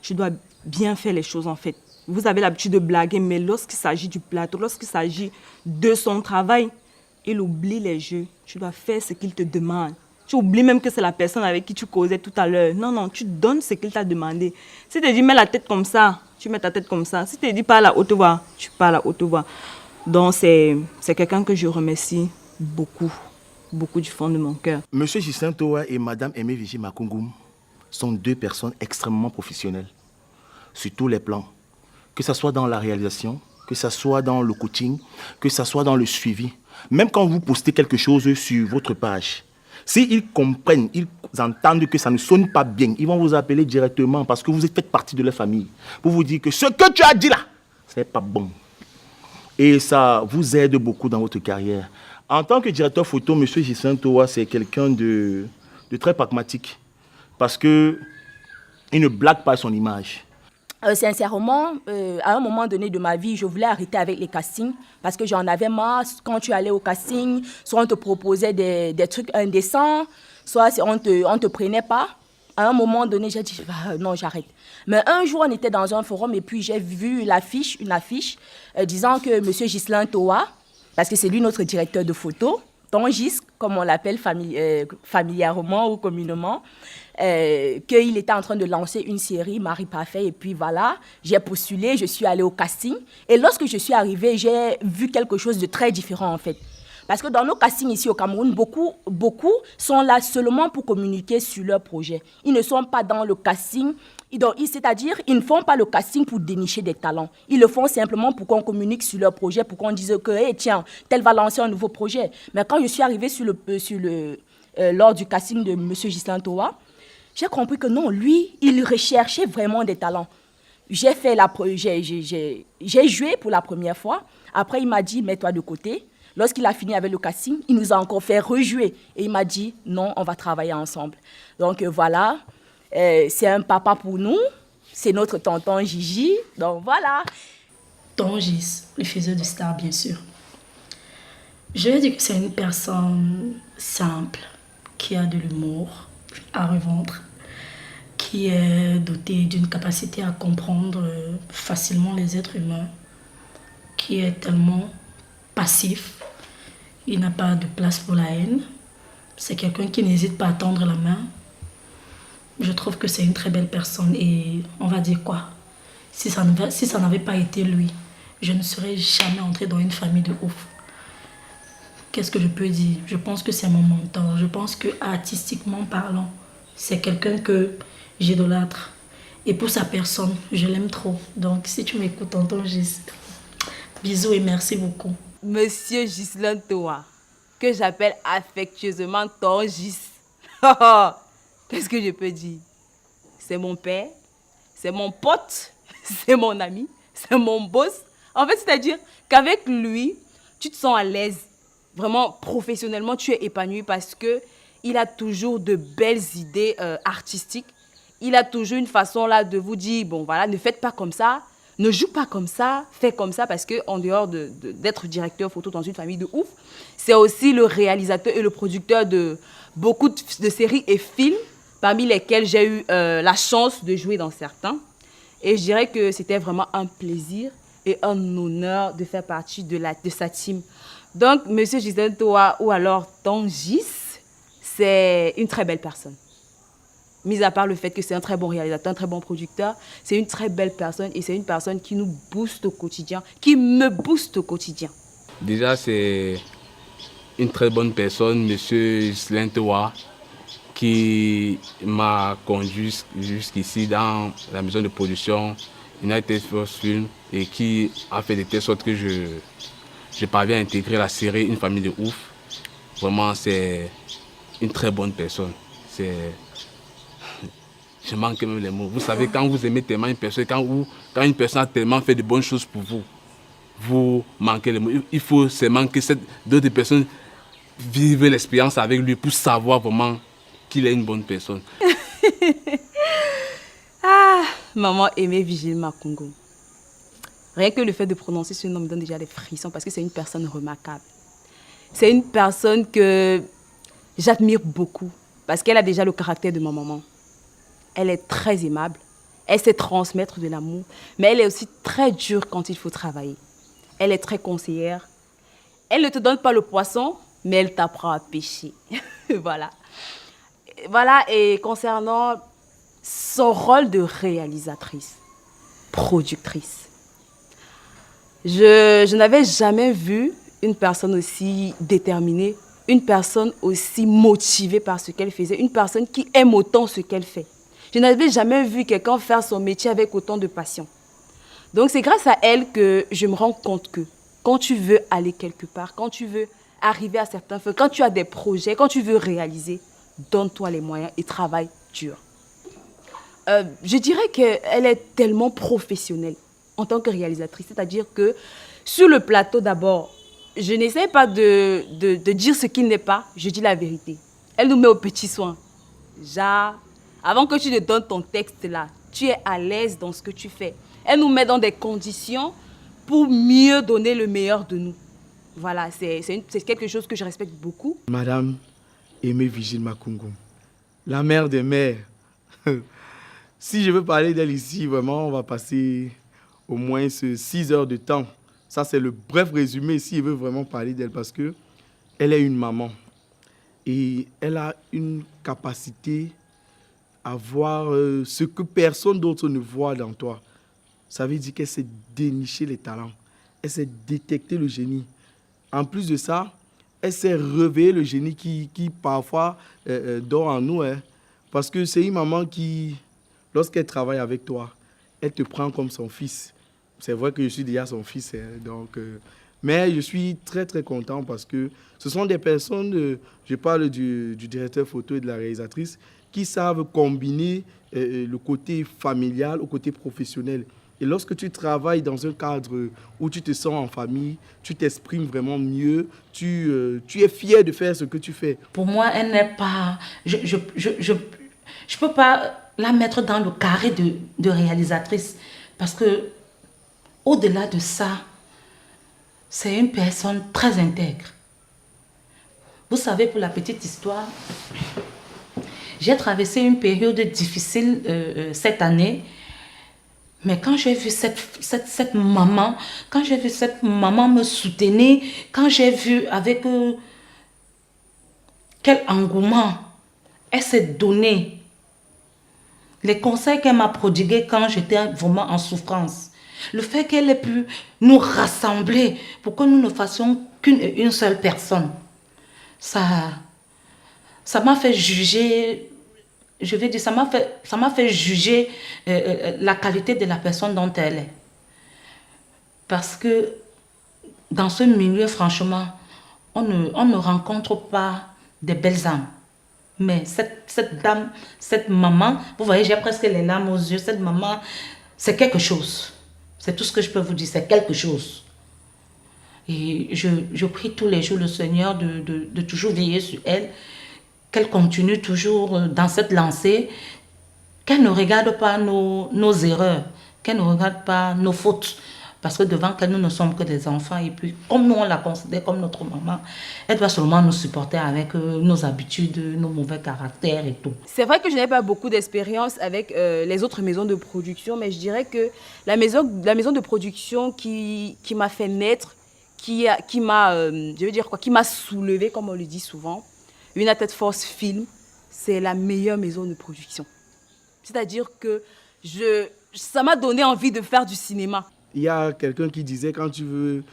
Je dois bien faire les choses en fait. Vous avez l'habitude de blaguer, mais lorsqu'il s'agit du plateau, lorsqu'il s'agit de son travail, il oublie les jeux. Tu dois faire ce qu'il te demande. Tu oublies même que c'est la personne avec qui tu causais tout à l'heure. Non, tu donnes ce qu'il t'a demandé. Si tu te dis mets la tête comme ça, tu mets ta tête comme ça. Si tu te dis parle à haute voix, tu parles à haute voix. Donc c'est quelqu'un que je remercie beaucoup, beaucoup du fond de mon cœur. Monsieur Ghislain Toa et Madame Aimée Vigie Makungum sont deux personnes extrêmement professionnelles sur tous les plans. Que ce soit dans la réalisation, que ce soit dans le coaching, que ce soit dans le suivi. Même quand vous postez quelque chose sur votre page, s'ils comprennent, ils entendent que ça ne sonne pas bien, ils vont vous appeler directement parce que vous faites partie de leur famille pour vous dire que ce que tu as dit là, ce n'est pas bon. Et ça vous aide beaucoup dans votre carrière. En tant que directeur photo, M. Ghislain Toa, c'est quelqu'un de très pragmatique parce qu'il ne blague pas son image. Sincèrement, à un moment donné de ma vie, je voulais arrêter avec les castings parce que j'en avais marre. Quand tu allais au casting, soit on te proposait des trucs indécents, soit on te prenait pas. À un moment donné, j'ai dit non, j'arrête. Mais un jour, on était dans un forum et puis j'ai vu une affiche disant que M. Ghislain Toa, parce que c'est lui notre directeur de photo, Tangis, comme on l'appelle familièrement ou communément, qu'il était en train de lancer une série, Marie Parfait. Et puis voilà, j'ai postulé, je suis allée au casting. Et lorsque je suis arrivée, j'ai vu quelque chose de très différent en fait. Parce que dans nos castings ici au Cameroun, beaucoup sont là seulement pour communiquer sur leur projet. Ils ne sont pas dans le casting, c'est-à-dire ils ne font pas le casting pour dénicher des talents. Ils le font simplement pour qu'on communique sur leur projet, pour qu'on dise que, hey, tiens, tel va lancer un nouveau projet. Mais quand je suis arrivée lors du casting de M. Ghislain Toa, j'ai compris que non, lui, il recherchait vraiment des talents. J'ai joué pour la première fois. Après, il m'a dit, mets-toi de côté. Lorsqu'il a fini avec le casting, il nous a encore fait rejouer. Et il m'a dit, non, on va travailler ensemble. Donc voilà, c'est un papa pour nous. C'est notre tonton Gigi. Donc voilà. Tangis, le faiseur de star, bien sûr. Je vais dire que c'est une personne simple, qui a de l'humour à revendre, qui est dotée d'une capacité à comprendre facilement les êtres humains, qui est tellement passif. Il n'a pas de place pour la haine. C'est quelqu'un qui n'hésite pas à tendre la main. Je trouve que c'est une très belle personne et on va dire quoi? Si ça n'avait pas été lui, je ne serais jamais entrée dans une famille de ouf. Qu'est-ce que je peux dire? Je pense que c'est mon mentor. Je pense que artistiquement parlant, c'est quelqu'un que j'idolâtre. Et pour sa personne, je l'aime trop. Donc si tu m'écoutes, tonton Gis, bisous et merci beaucoup. Monsieur Ghislain Toa, que j'appelle affectueusement Tangis. Qu'est-ce que je peux dire? C'est mon père, c'est mon pote, c'est mon ami, c'est mon boss. En fait, c'est-à-dire qu'avec lui, tu te sens à l'aise. Vraiment, professionnellement, tu es épanoui parce qu'il a toujours de belles idées artistiques. Il a toujours une façon là de vous dire, bon voilà, ne faites pas comme ça. Ne joue pas comme ça, fais comme ça, parce qu'en dehors d'être directeur photo dans une famille de ouf, c'est aussi le réalisateur et le producteur de beaucoup de séries et films, parmi lesquels j'ai eu la chance de jouer dans certains. Et je dirais que c'était vraiment un plaisir et un honneur de faire partie de sa team. Donc, M. Ghislain Toa, ou alors Tangis, c'est une très belle personne. Mis à part le fait que c'est un très bon réalisateur, un très bon producteur, c'est une très belle personne et c'est une personne qui nous booste au quotidien, qui me booste au quotidien. Déjà, c'est une très bonne personne, M. Ghislain Toa, qui m'a conduit jusqu'ici dans la maison de production United First Film et qui a fait de telle sorte que je parviens à intégrer la série Une famille de ouf. Vraiment, c'est une très bonne personne. Je manque même les mots. Vous savez, quand vous aimez tellement une personne, quand une personne a tellement fait de bonnes choses pour vous, vous manquez les mots. Il faut seulement que d'autres personnes vivent l'expérience avec lui pour savoir vraiment qu'il est une bonne personne. Maman aimée Vigile Makungu. Rien que le fait de prononcer ce nom me donne déjà des frissons parce que c'est une personne remarquable. C'est une personne que j'admire beaucoup parce qu'elle a déjà le caractère de ma maman. Elle est très aimable, elle sait transmettre de l'amour, mais elle est aussi très dure quand il faut travailler. Elle est très conseillère. Elle ne te donne pas le poisson, mais elle t'apprend à pêcher. Voilà. Voilà, et concernant son rôle de réalisatrice, productrice, je n'avais jamais vu une personne aussi déterminée, une personne aussi motivée par ce qu'elle faisait, une personne qui aime autant ce qu'elle fait. Je n'avais jamais vu quelqu'un faire son métier avec autant de passion. Donc c'est grâce à elle que je me rends compte que quand tu veux aller quelque part, quand tu veux arriver à certains faits, quand tu as des projets, quand tu veux réaliser, donne-toi les moyens et travaille dur. Je dirais qu'elle est tellement professionnelle en tant que réalisatrice, c'est-à-dire que sur le plateau d'abord, je n'essaie pas de dire ce qui n'est pas, je dis la vérité. Elle nous met aux petits soins. Genre, avant que tu te donnes ton texte là, tu es à l'aise dans ce que tu fais. Elle nous met dans des conditions pour mieux donner le meilleur de nous. Voilà, c'est quelque chose que je respecte beaucoup. Madame Aimée Vigile Makungu, la mère des mères. Si je veux parler d'elle ici, vraiment, on va passer au moins 6 heures de temps. Ça, c'est le bref résumé si je veux vraiment parler d'elle parce que elle est une maman. Et elle a une capacité à voir ce que personne d'autre ne voit dans toi. Ça veut dire qu'elle sait dénicher les talents. Elle sait détecter le génie. En plus de ça, elle sait réveiller le génie qui parfois dort en nous. Hein. Parce que c'est une maman qui, lorsqu'elle travaille avec toi, elle te prend comme son fils. C'est vrai que je suis déjà son fils. Hein, donc, mais je suis très, très content parce que ce sont des personnes, je parle du directeur photo et de la réalisatrice, qui savent combiner le côté familial au côté professionnel. Et lorsque tu travailles dans un cadre où tu te sens en famille, tu t'exprimes vraiment mieux, tu es fier de faire ce que tu fais. Pour moi, elle n'est pas... Je peux pas la mettre dans le carré de réalisatrice parce que au-delà de ça, c'est une personne très intègre. Vous savez, pour la petite histoire, j'ai traversé une période difficile cette année. Mais quand j'ai vu cette maman, quand j'ai vu cette maman me soutenir, quand j'ai vu avec quel engouement elle s'est donnée, les conseils qu'elle m'a prodigués quand j'étais vraiment en souffrance, le fait qu'elle ait pu nous rassembler pour que nous ne fassions qu'une seule personne, ça m'a fait juger. Je vais dire, ça m'a fait juger la qualité de la personne dont elle est. Parce que dans ce milieu, franchement, on ne rencontre pas des belles âmes. Mais cette dame, cette maman, vous voyez, j'ai presque les larmes aux yeux. Cette maman, c'est quelque chose. C'est tout ce que je peux vous dire, c'est quelque chose. Et je prie tous les jours le Seigneur de toujours veiller sur elle, qu'elle continue toujours dans cette lancée, qu'elle ne regarde pas nos erreurs, qu'elle ne regarde pas nos fautes. Parce que devant qu'elle, nous ne sommes que des enfants. Et puis, comme nous, on la considère comme notre maman, elle doit seulement nous supporter avec nos habitudes, nos mauvais caractères et tout. C'est vrai que je n'ai pas beaucoup d'expérience avec les autres maisons de production, mais je dirais que la maison de production qui m'a fait naître, qui m'a soulevé, comme on le dit souvent, United Force Film, c'est la meilleure maison de production. C'est-à-dire que ça m'a donné envie de faire du cinéma. Il y a quelqu'un qui disait,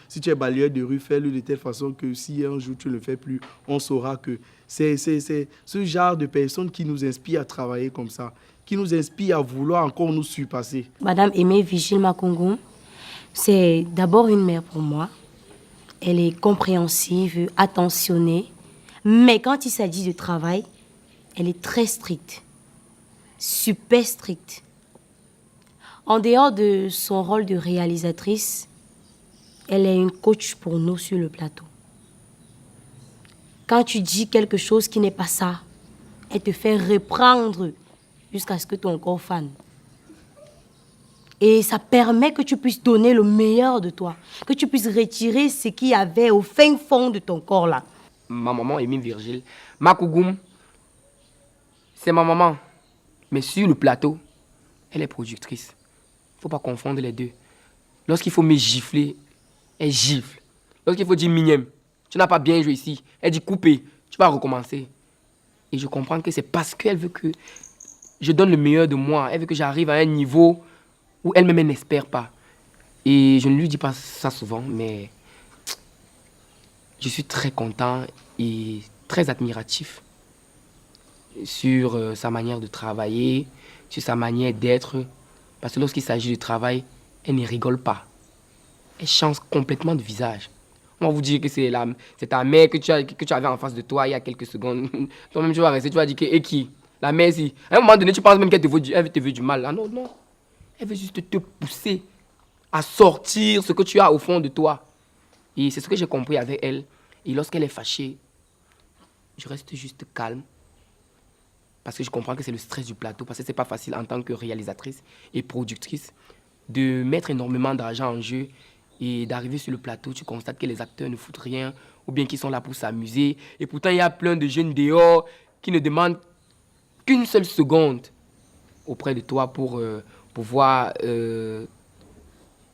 si tu es balayeur de rue, fais-le de telle façon que si un jour tu ne le fais plus, on saura que c'est ce genre de personnes qui nous inspire à travailler comme ça, qui nous inspire à vouloir encore nous surpasser. Madame Aimée Vigile Makongo, c'est d'abord une mère pour moi. Elle est compréhensive, attentionnée. Mais quand il s'agit de travail, elle est très stricte, super stricte. En dehors de son rôle de réalisatrice, elle est une coach pour nous sur le plateau. Quand tu dis quelque chose qui n'est pas ça, elle te fait reprendre jusqu'à ce que ton corps fane. Et ça permet que tu puisses donner le meilleur de toi, que tu puisses retirer ce qu'il y avait au fin fond de ton corps là. Ma maman, Émile Virgile. Makougoum, c'est ma maman. Mais sur le plateau, elle est productrice. Il ne faut pas confondre les deux. Lorsqu'il faut me gifler, elle gifle. Lorsqu'il faut dire Mignem, tu n'as pas bien joué ici. Elle dit couper, tu vas recommencer. Et je comprends que c'est parce qu'elle veut que je donne le meilleur de moi. Elle veut que j'arrive à un niveau où elle-même n'espère pas. Et je ne lui dis pas ça souvent, mais je suis très content et très admiratif sur sa manière de travailler, sur sa manière d'être. Parce que lorsqu'il s'agit de travail, elle ne rigole pas. Elle change complètement de visage. On va vous dire que c'est ta mère que tu avais en face de toi il y a quelques secondes. Toi-même, tu vas rester, tu vas dire que et qui? La mère, si. À un moment donné, tu penses même qu'elle te veut du mal. Ah non, non. Elle veut juste te pousser à sortir ce que tu as au fond de toi. Et c'est ce que j'ai compris avec elle. Et lorsqu'elle est fâchée, je reste juste calme. Parce que je comprends que c'est le stress du plateau. Parce que c'est pas facile en tant que réalisatrice et productrice de mettre énormément d'argent en jeu et d'arriver sur le plateau, tu constates que les acteurs ne foutent rien ou bien qu'ils sont là pour s'amuser. Et pourtant, il y a plein de jeunes dehors qui ne demandent qu'une seule seconde auprès de toi pour pouvoir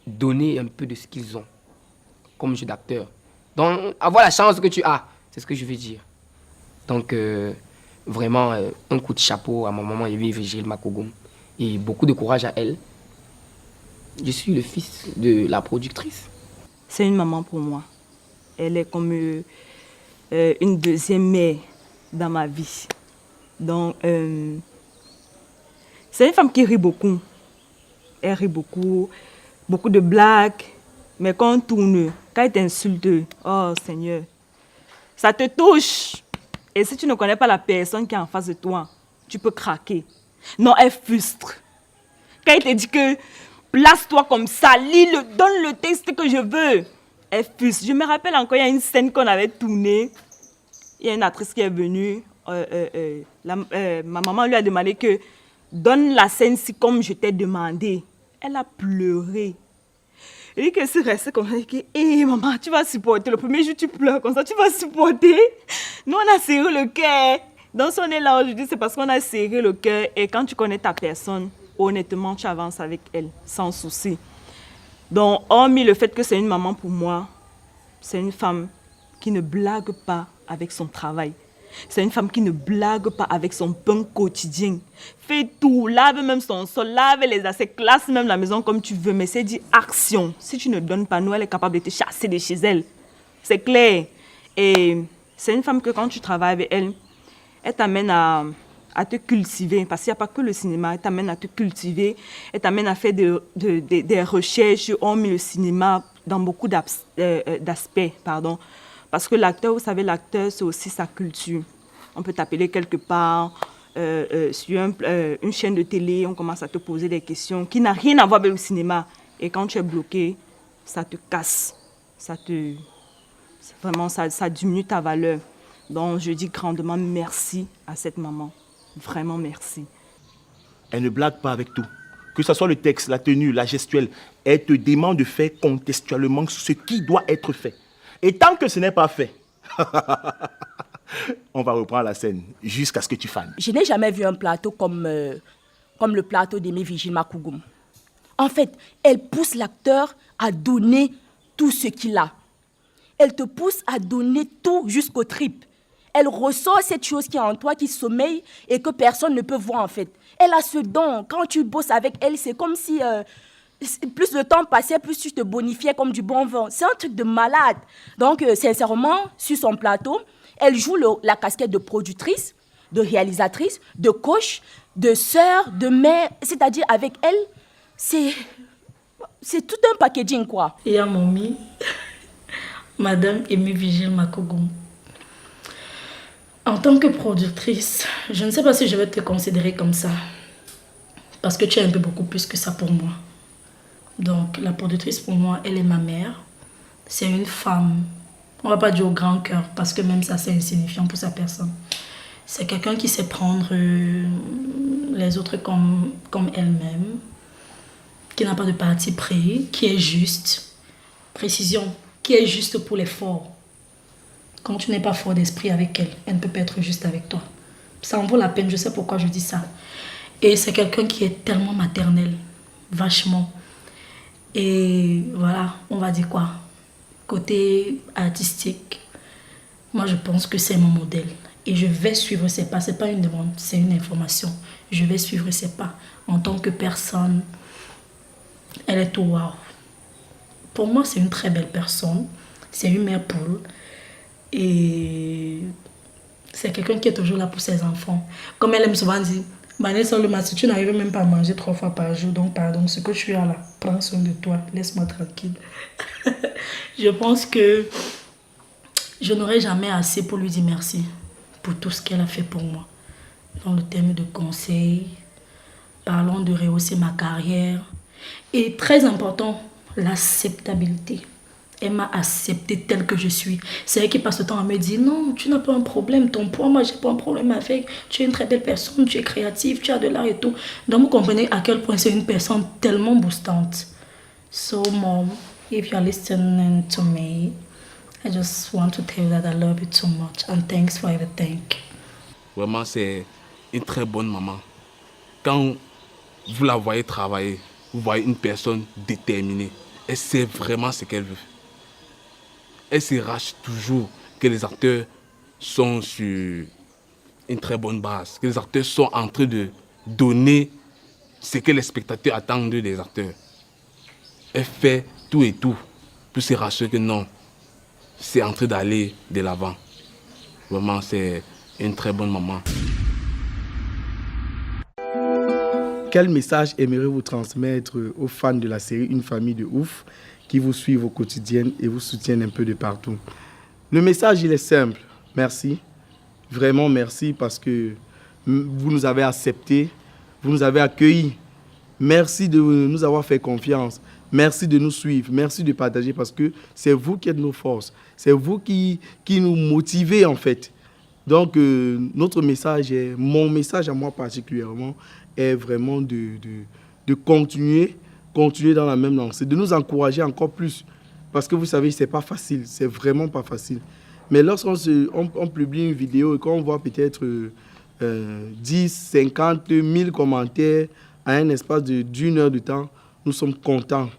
donner un peu de ce qu'ils ont comme jeu d'acteur. Donc, avoir la chance que tu as, C'est ce que je veux dire. Donc, vraiment, un coup de chapeau à ma maman, Virgile Makogoum. Et beaucoup de courage à elle. Je suis le fils de la productrice. C'est une maman pour moi. Elle est comme une deuxième mère dans ma vie. Donc, c'est une femme qui rit beaucoup. Elle rit beaucoup, beaucoup de blagues. Mais quand on tourne, quand elle t'insulte, oh Seigneur, ça te touche. Et si tu ne connais pas la personne qui est en face de toi, tu peux craquer. Non, elle frustre. Quand elle te dit que place-toi comme ça, lis-le, donne le texte que je veux. Elle frustre. Je me rappelle encore, il y a une scène qu'on avait tournée. Il y a une actrice qui est venue. Ma maman lui a demandé que donne la scène-ci comme je t'ai demandé. Elle a pleuré. Elle dit que c'est resté comme ça. Elle dit que, hé maman, tu vas supporter. Le premier jour, tu pleures comme ça, tu vas supporter. Nous, on a serré le cœur. Donc, si on est là aujourd'hui, c'est parce qu'on a serré le cœur. Et quand tu connais ta personne, honnêtement, tu avances avec elle, sans souci. Donc, hormis le fait que c'est une maman pour moi, c'est une femme qui ne blague pas avec son travail. C'est une femme qui ne blague pas avec son pain quotidien. Fais tout, lave même son sol, lave les assiettes, classe même la maison comme tu veux, mais c'est dit action. Si tu ne donnes pas, nous, elle est capable de te chasser de chez elle. C'est clair. Et c'est une femme que quand tu travailles avec elle, elle t'amène à te cultiver, parce qu'il n'y a pas que le cinéma, elle t'amène à te cultiver, elle t'amène à faire des recherches hormis le cinéma dans beaucoup d'aspects, pardon. Parce que l'acteur, vous savez, l'acteur, c'est aussi sa culture. On peut t'appeler quelque part sur une chaîne de télé, on commence à te poser des questions qui n'ont rien à voir avec le cinéma. Et quand tu es bloqué, ça te casse. Vraiment, ça diminue ta valeur. Donc, je dis grandement merci à cette maman. Vraiment merci. Elle ne blague pas avec tout. Que ce soit le texte, la tenue, la gestuelle, elle te demande de faire contextuellement ce qui doit être fait. Et tant que ce n'est pas fait, on va reprendre la scène jusqu'à ce que tu fanes. Je n'ai jamais vu un plateau comme le plateau d'Aimé Virgile Makogoum. En fait, elle pousse l'acteur à donner tout ce qu'il a. Elle te pousse à donner tout jusqu'aux tripes. Elle ressort cette chose qui est en toi, qui sommeille et que personne ne peut voir en fait. Elle a ce don. Quand tu bosses avec elle, c'est comme si plus le temps passait, plus tu te bonifiais comme du bon vin. C'est un truc de malade. Donc, sincèrement, sur son plateau, elle joue la casquette de productrice, de réalisatrice, de coach, de sœur, de mère. C'est-à-dire, avec elle, c'est tout un packaging, quoi. Et à Momi, Madame Aimé Virgile Makogoum. En tant que productrice, je ne sais pas si je vais te considérer comme ça. Parce que tu es un peu beaucoup plus que ça pour moi. Donc, la productrice, pour moi, elle est ma mère. C'est une femme, on ne va pas dire au grand cœur, parce que même ça, c'est insignifiant pour sa personne. C'est quelqu'un qui sait prendre les autres comme elle-même, qui n'a pas de parti pris, qui est juste. Précision, qui est juste pour les forts. Quand tu n'es pas fort d'esprit avec elle, elle ne peut pas être juste avec toi. Ça en vaut la peine, je sais pourquoi je dis ça. Et c'est quelqu'un qui est tellement maternel, vachement. Et voilà, on va dire quoi? Côté artistique, moi je pense que c'est mon modèle. Et je vais suivre ses pas. Ce n'est pas une demande, c'est une information. Je vais suivre ses pas. En tant que personne, elle est tout wow. Pour moi, c'est une très belle personne. C'est une mère poule. Et c'est quelqu'un qui est toujours là pour ses enfants. Comme elle aime souvent dire, Vanessa, le matin, tu n'arrives même pas à manger 3 fois par jour. Donc, pardon, ce que tu as là, prends soin de toi. Laisse-moi tranquille. Je pense que je n'aurai jamais assez pour lui dire merci pour tout ce qu'elle a fait pour moi. Dans le thème de conseil, parlons de rehausser ma carrière. Et très important, l'acceptabilité. Elle m'a acceptée telle que je suis. C'est elle qui passe le temps à me dire, non, tu n'as pas un problème, ton poids, moi, j'ai pas un problème avec. Tu es une très belle personne, tu es créative, tu as de l'art et tout. Donc, vous comprenez à quel point c'est une personne tellement boostante. So, Mom, if you're listening to me, I just want to tell you that I love you so much and thanks for everything. Vraiment, c'est une très bonne maman. Quand vous la voyez travailler, vous voyez une personne déterminée. Elle sait vraiment ce qu'elle veut. Elle se rache toujours que les acteurs sont sur une très bonne base, que les acteurs sont en train de donner ce que les spectateurs attendent des acteurs. Elle fait tout et tout pour se rassurer que non, c'est en train d'aller de l'avant. Vraiment, c'est une très bonne maman. Quel message aimeriez-vous transmettre aux fans de la série Une famille de ouf qui vous suivent au quotidien et vous soutiennent un peu de partout? Le message, il est simple. Merci. Vraiment merci parce que vous nous avez acceptés, vous nous avez accueillis. Merci de nous avoir fait confiance. Merci de nous suivre. Merci de partager parce que c'est vous qui êtes nos forces. C'est vous qui nous motivez en fait. Donc, notre message, mon message à moi particulièrement, est vraiment de continuer dans la même lancée, de nous encourager encore plus. Parce que vous savez, ce n'est pas facile, c'est vraiment pas facile. Mais lorsqu'on on publie une vidéo et qu'on voit peut-être 10, 50, 1000 commentaires à un espace d'une heure de temps, nous sommes contents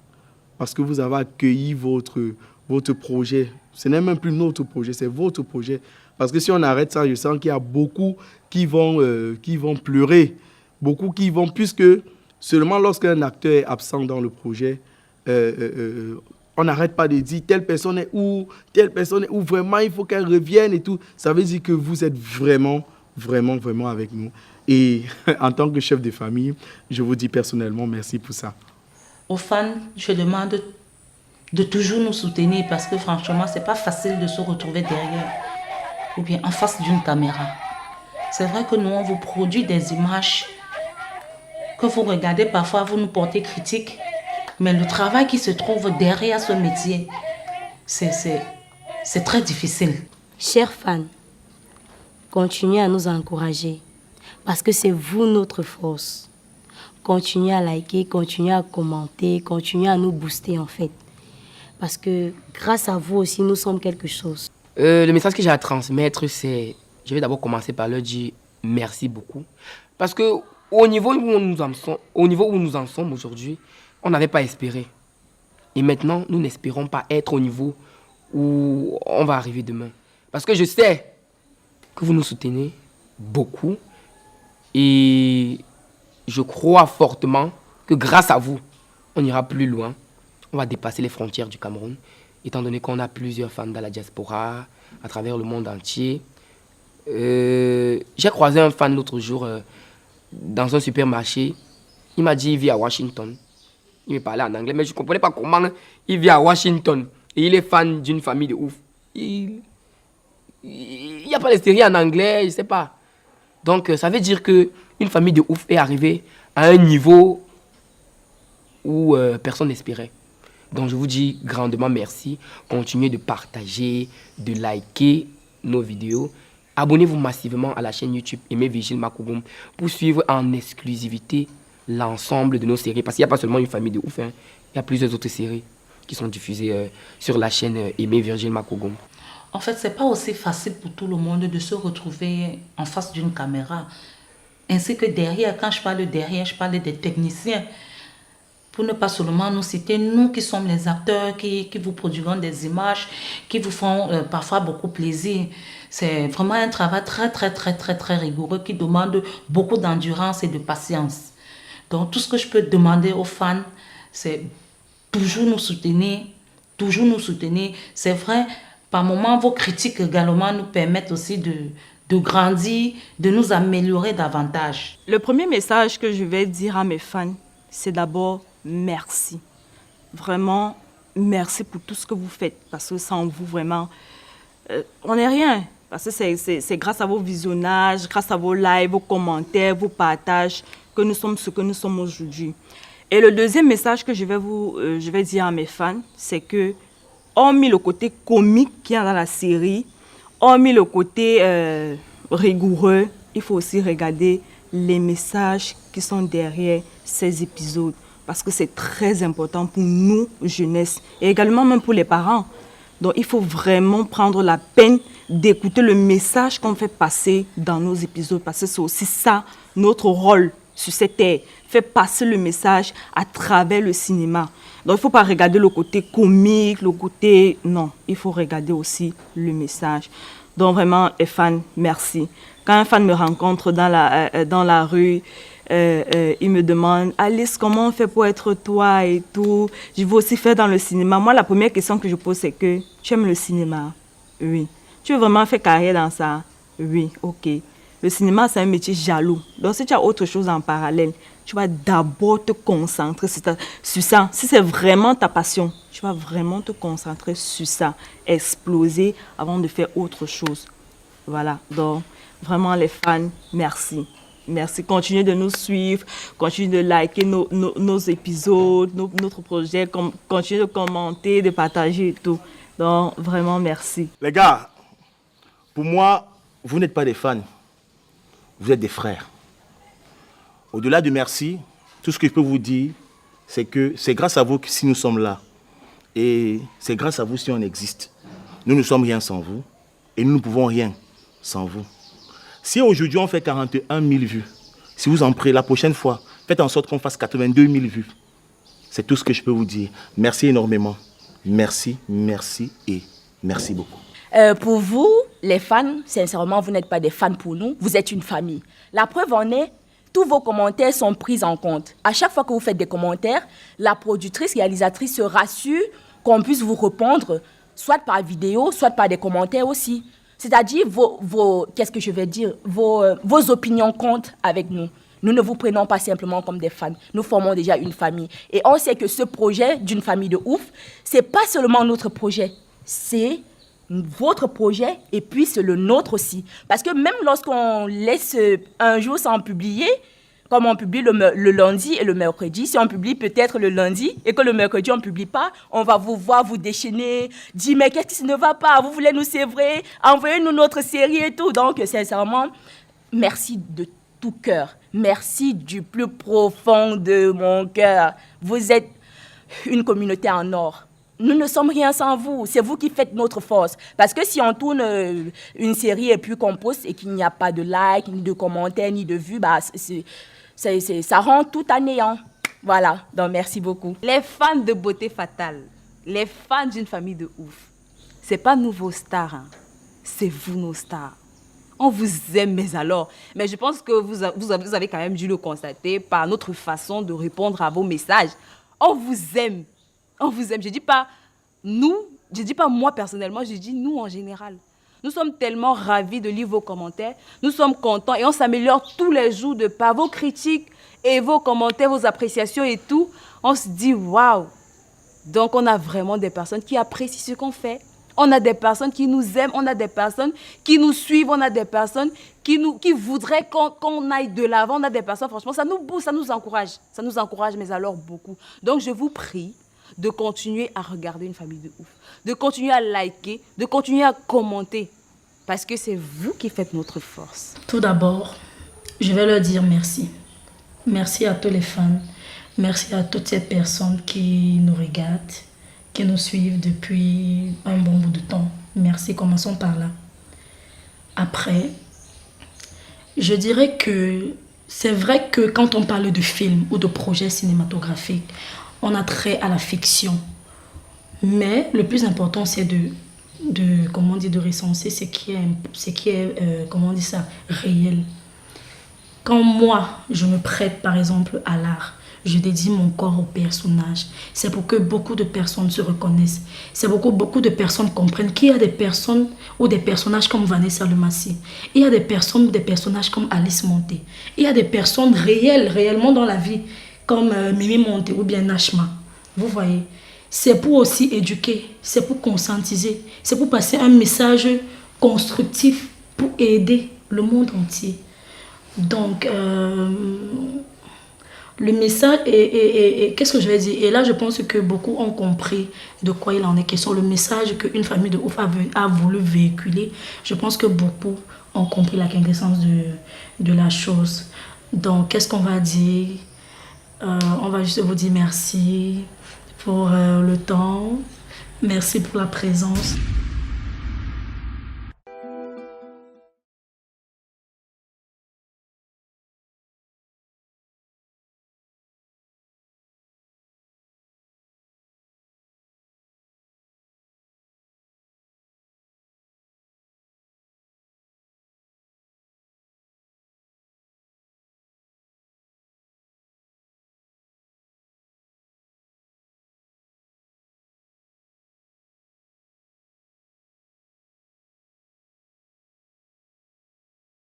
parce que vous avez accueilli votre projet. Ce n'est même plus notre projet, c'est votre projet. Parce que si on arrête ça, je sens qu'il y a beaucoup qui vont pleurer. Beaucoup qui vont, puisque seulement lorsqu'un acteur est absent dans le projet, on n'arrête pas de dire telle personne est où, vraiment il faut qu'elle revienne et tout. Ça veut dire que vous êtes vraiment, vraiment, vraiment avec nous. Et en tant que chef de famille, je vous dis personnellement merci pour ça. Aux fans, je demande de toujours nous soutenir parce que franchement, ce n'est pas facile de se retrouver derrière ou bien en face d'une caméra. C'est vrai que nous, on vous produit des images que vous regardez parfois, vous nous portez critique, mais le travail qui se trouve derrière ce métier, c'est très difficile. Chers fans, continuez à nous encourager parce que c'est vous notre force. Continuez à liker, continuez à commenter, continuez à nous booster en fait. Parce que grâce à vous aussi, nous sommes quelque chose. Le message que j'ai à transmettre, c'est... Je vais d'abord commencer par leur dire merci beaucoup. Parce que au niveau où nous en sommes aujourd'hui, on n'avait pas espéré. Et maintenant, nous n'espérons pas être au niveau où on va arriver demain. Parce que je sais que vous nous soutenez beaucoup. Et je crois fortement que grâce à vous, on ira plus loin. On va dépasser les frontières du Cameroun, étant donné qu'on a plusieurs fans dans la diaspora, à travers le monde entier. J'ai croisé un fan l'autre jour dans un supermarché. Il m'a dit qu'il vit à Washington. Il me parlait en anglais, mais je ne comprenais pas comment il vit à Washington. Et il est fan d'une famille de ouf. Il n'y a pas les séries en anglais, je ne sais pas. Donc ça veut dire qu'une famille de ouf est arrivée à un niveau où personne n'espérait. Donc je vous dis grandement merci. Continuez de partager, de liker nos vidéos. Abonnez-vous massivement à la chaîne YouTube Aimé Virgile Makougom pour suivre en exclusivité l'ensemble de nos séries. Parce qu'il n'y a pas seulement Une famille de ouf, hein. Il y a plusieurs autres séries qui sont diffusées sur la chaîne Aimé Virgile Makougom. En fait, ce n'est pas aussi facile pour tout le monde de se retrouver en face d'une caméra. Ainsi que derrière, quand je parle derrière, je parle des techniciens. Pour ne pas seulement nous citer, nous qui sommes les acteurs, qui vous produiront des images, qui vous font parfois beaucoup plaisir. C'est vraiment un travail très, très, très, très, très rigoureux qui demande beaucoup d'endurance et de patience. Donc, tout ce que je peux demander aux fans, c'est toujours nous soutenir, toujours nous soutenir. C'est vrai, par moments, vos critiques également nous permettent aussi de grandir, de nous améliorer davantage. Le premier message que je vais dire à mes fans, c'est d'abord merci. Vraiment, merci pour tout ce que vous faites. Parce que sans vous, vraiment, on n'est rien. Parce que c'est grâce à vos visionnages, grâce à vos lives, vos commentaires, vos partages, que nous sommes ce que nous sommes aujourd'hui. Et le deuxième message que je vais dire à mes fans, c'est que, hormis le côté comique qu'il y a dans la série, hormis le côté rigoureux, il faut aussi regarder les messages qui sont derrière ces épisodes. Parce que c'est très important pour nous, jeunesse, et également même pour les parents. Donc, il faut vraiment prendre la peine d'écouter le message qu'on fait passer dans nos épisodes. Parce que c'est aussi ça, notre rôle sur cette terre. Faire passer le message à travers le cinéma. Donc, il ne faut pas regarder le côté comique, le côté... Non, il faut regarder aussi le message. Donc vraiment, les fans, merci. Quand un fan me rencontre dans la rue, il me demande « Alice, comment on fait pour être toi et tout? Je veux aussi faire dans le cinéma. » Moi, la première question que je pose, c'est que « Tu aimes le cinéma? » Oui. « Tu veux vraiment faire carrière dans ça? » Oui, ok. Le cinéma, c'est un métier jaloux. Donc, si tu as autre chose en parallèle, tu vas d'abord te concentrer sur ça. Si c'est vraiment ta passion, tu vas vraiment te concentrer sur ça, exploser avant de faire autre chose. Voilà. Donc, vraiment, les fans, merci. Merci. Continuez de nous suivre, continuez de liker nos épisodes, notre projet, continuez de commenter, de partager et tout. Donc, vraiment, merci. Les gars, pour moi, vous n'êtes pas des fans. Vous êtes des frères. Au-delà de merci, tout ce que je peux vous dire, c'est que c'est grâce à vous que si nous sommes là. Et c'est grâce à vous si on existe. Nous ne sommes rien sans vous. Et nous ne pouvons rien sans vous. Si aujourd'hui on fait 41 000 vues, si vous en priez la prochaine fois, faites en sorte qu'on fasse 82 000 vues. C'est tout ce que je peux vous dire. Merci énormément. Merci, merci et merci beaucoup. Pour vous, les fans, sincèrement, vous n'êtes pas des fans pour nous, vous êtes une famille. La preuve en est, tous vos commentaires sont pris en compte. À chaque fois que vous faites des commentaires, la productrice, réalisatrice se rassure qu'on puisse vous répondre, soit par vidéo, soit par des commentaires aussi. C'est-à-dire, qu'est-ce que je vais dire, vos opinions comptent avec nous. Nous ne vous prenons pas simplement comme des fans. Nous formons déjà une famille. Et on sait que ce projet d'une famille de ouf, c'est pas seulement notre projet, c'est votre projet et puis c'est le nôtre aussi. Parce que même lorsqu'on laisse un jour sans publier, comme on publie le lundi et le mercredi, si on publie peut-être le lundi et que le mercredi on ne publie pas, on va vous voir vous déchaîner, dire mais qu'est-ce qui ne va pas, vous voulez nous sévrer, envoyez-nous notre série et tout. Donc sincèrement, merci de tout cœur, merci du plus profond de mon cœur. Vous êtes une communauté en or. Nous ne sommes rien sans vous. C'est vous qui faites notre force. Parce que si on tourne une série et puis qu'on poste et qu'il n'y a pas de likes, ni de commentaires, ni de vues, bah, ça rend tout à néant. Voilà. Donc, merci beaucoup. Les fans de Beauté Fatale, les fans d'une famille de ouf, c'est pas nous vos stars, hein. C'est vous nos stars. On vous aime, mais alors. Mais je pense que vous avez quand même dû le constater par notre façon de répondre à vos messages. On vous aime. On vous aime. Je ne dis pas nous, je ne dis pas moi personnellement, je dis nous en général. Nous sommes tellement ravis de lire vos commentaires. Nous sommes contents et on s'améliore tous les jours de par vos critiques et vos commentaires, vos appréciations et tout. On se dit waouh. Donc on a vraiment des personnes qui apprécient ce qu'on fait. On a des personnes qui nous aiment, on a des personnes qui nous suivent, on a des personnes qui voudraient qu'on aille de l'avant. On a des personnes, franchement, ça nous booste, ça nous encourage. Ça nous encourage, mais alors beaucoup. Donc je vous prie de continuer à regarder une famille de ouf, de continuer à liker, de continuer à commenter, parce que c'est vous qui faites notre force. Tout d'abord, je vais leur dire merci. Merci à tous les fans, merci à toutes ces personnes qui nous regardent, qui nous suivent depuis un bon bout de temps. Merci, commençons par là. Après, je dirais que c'est vrai que quand on parle de films ou de projets cinématographiques, on a trait à la fiction. Mais le plus important, c'est de recenser ce qui est réel. Quand moi, je me prête par exemple à l'art, je dédie mon corps au personnage. C'est pour que beaucoup de personnes se reconnaissent. C'est pour que beaucoup de personnes comprennent qu'il y a des personnes ou des personnages comme Vanessa Lemassi. Il y a des personnes ou des personnages comme Alice Monté. Il y a des personnes réellement dans la vie, comme Mimi Monté ou bien Nashma. Vous voyez, c'est pour aussi éduquer, c'est pour conscientiser, c'est pour passer un message constructif pour aider le monde entier. Donc, le message, qu'est-ce que je vais dire? Et là, je pense que beaucoup ont compris de quoi il en est question. Le message qu'une famille de ouf a voulu véhiculer, je pense que beaucoup ont compris la quintessence de la chose. Donc, qu'est-ce qu'on va dire? On va juste vous dire merci pour le temps. Merci pour la présence.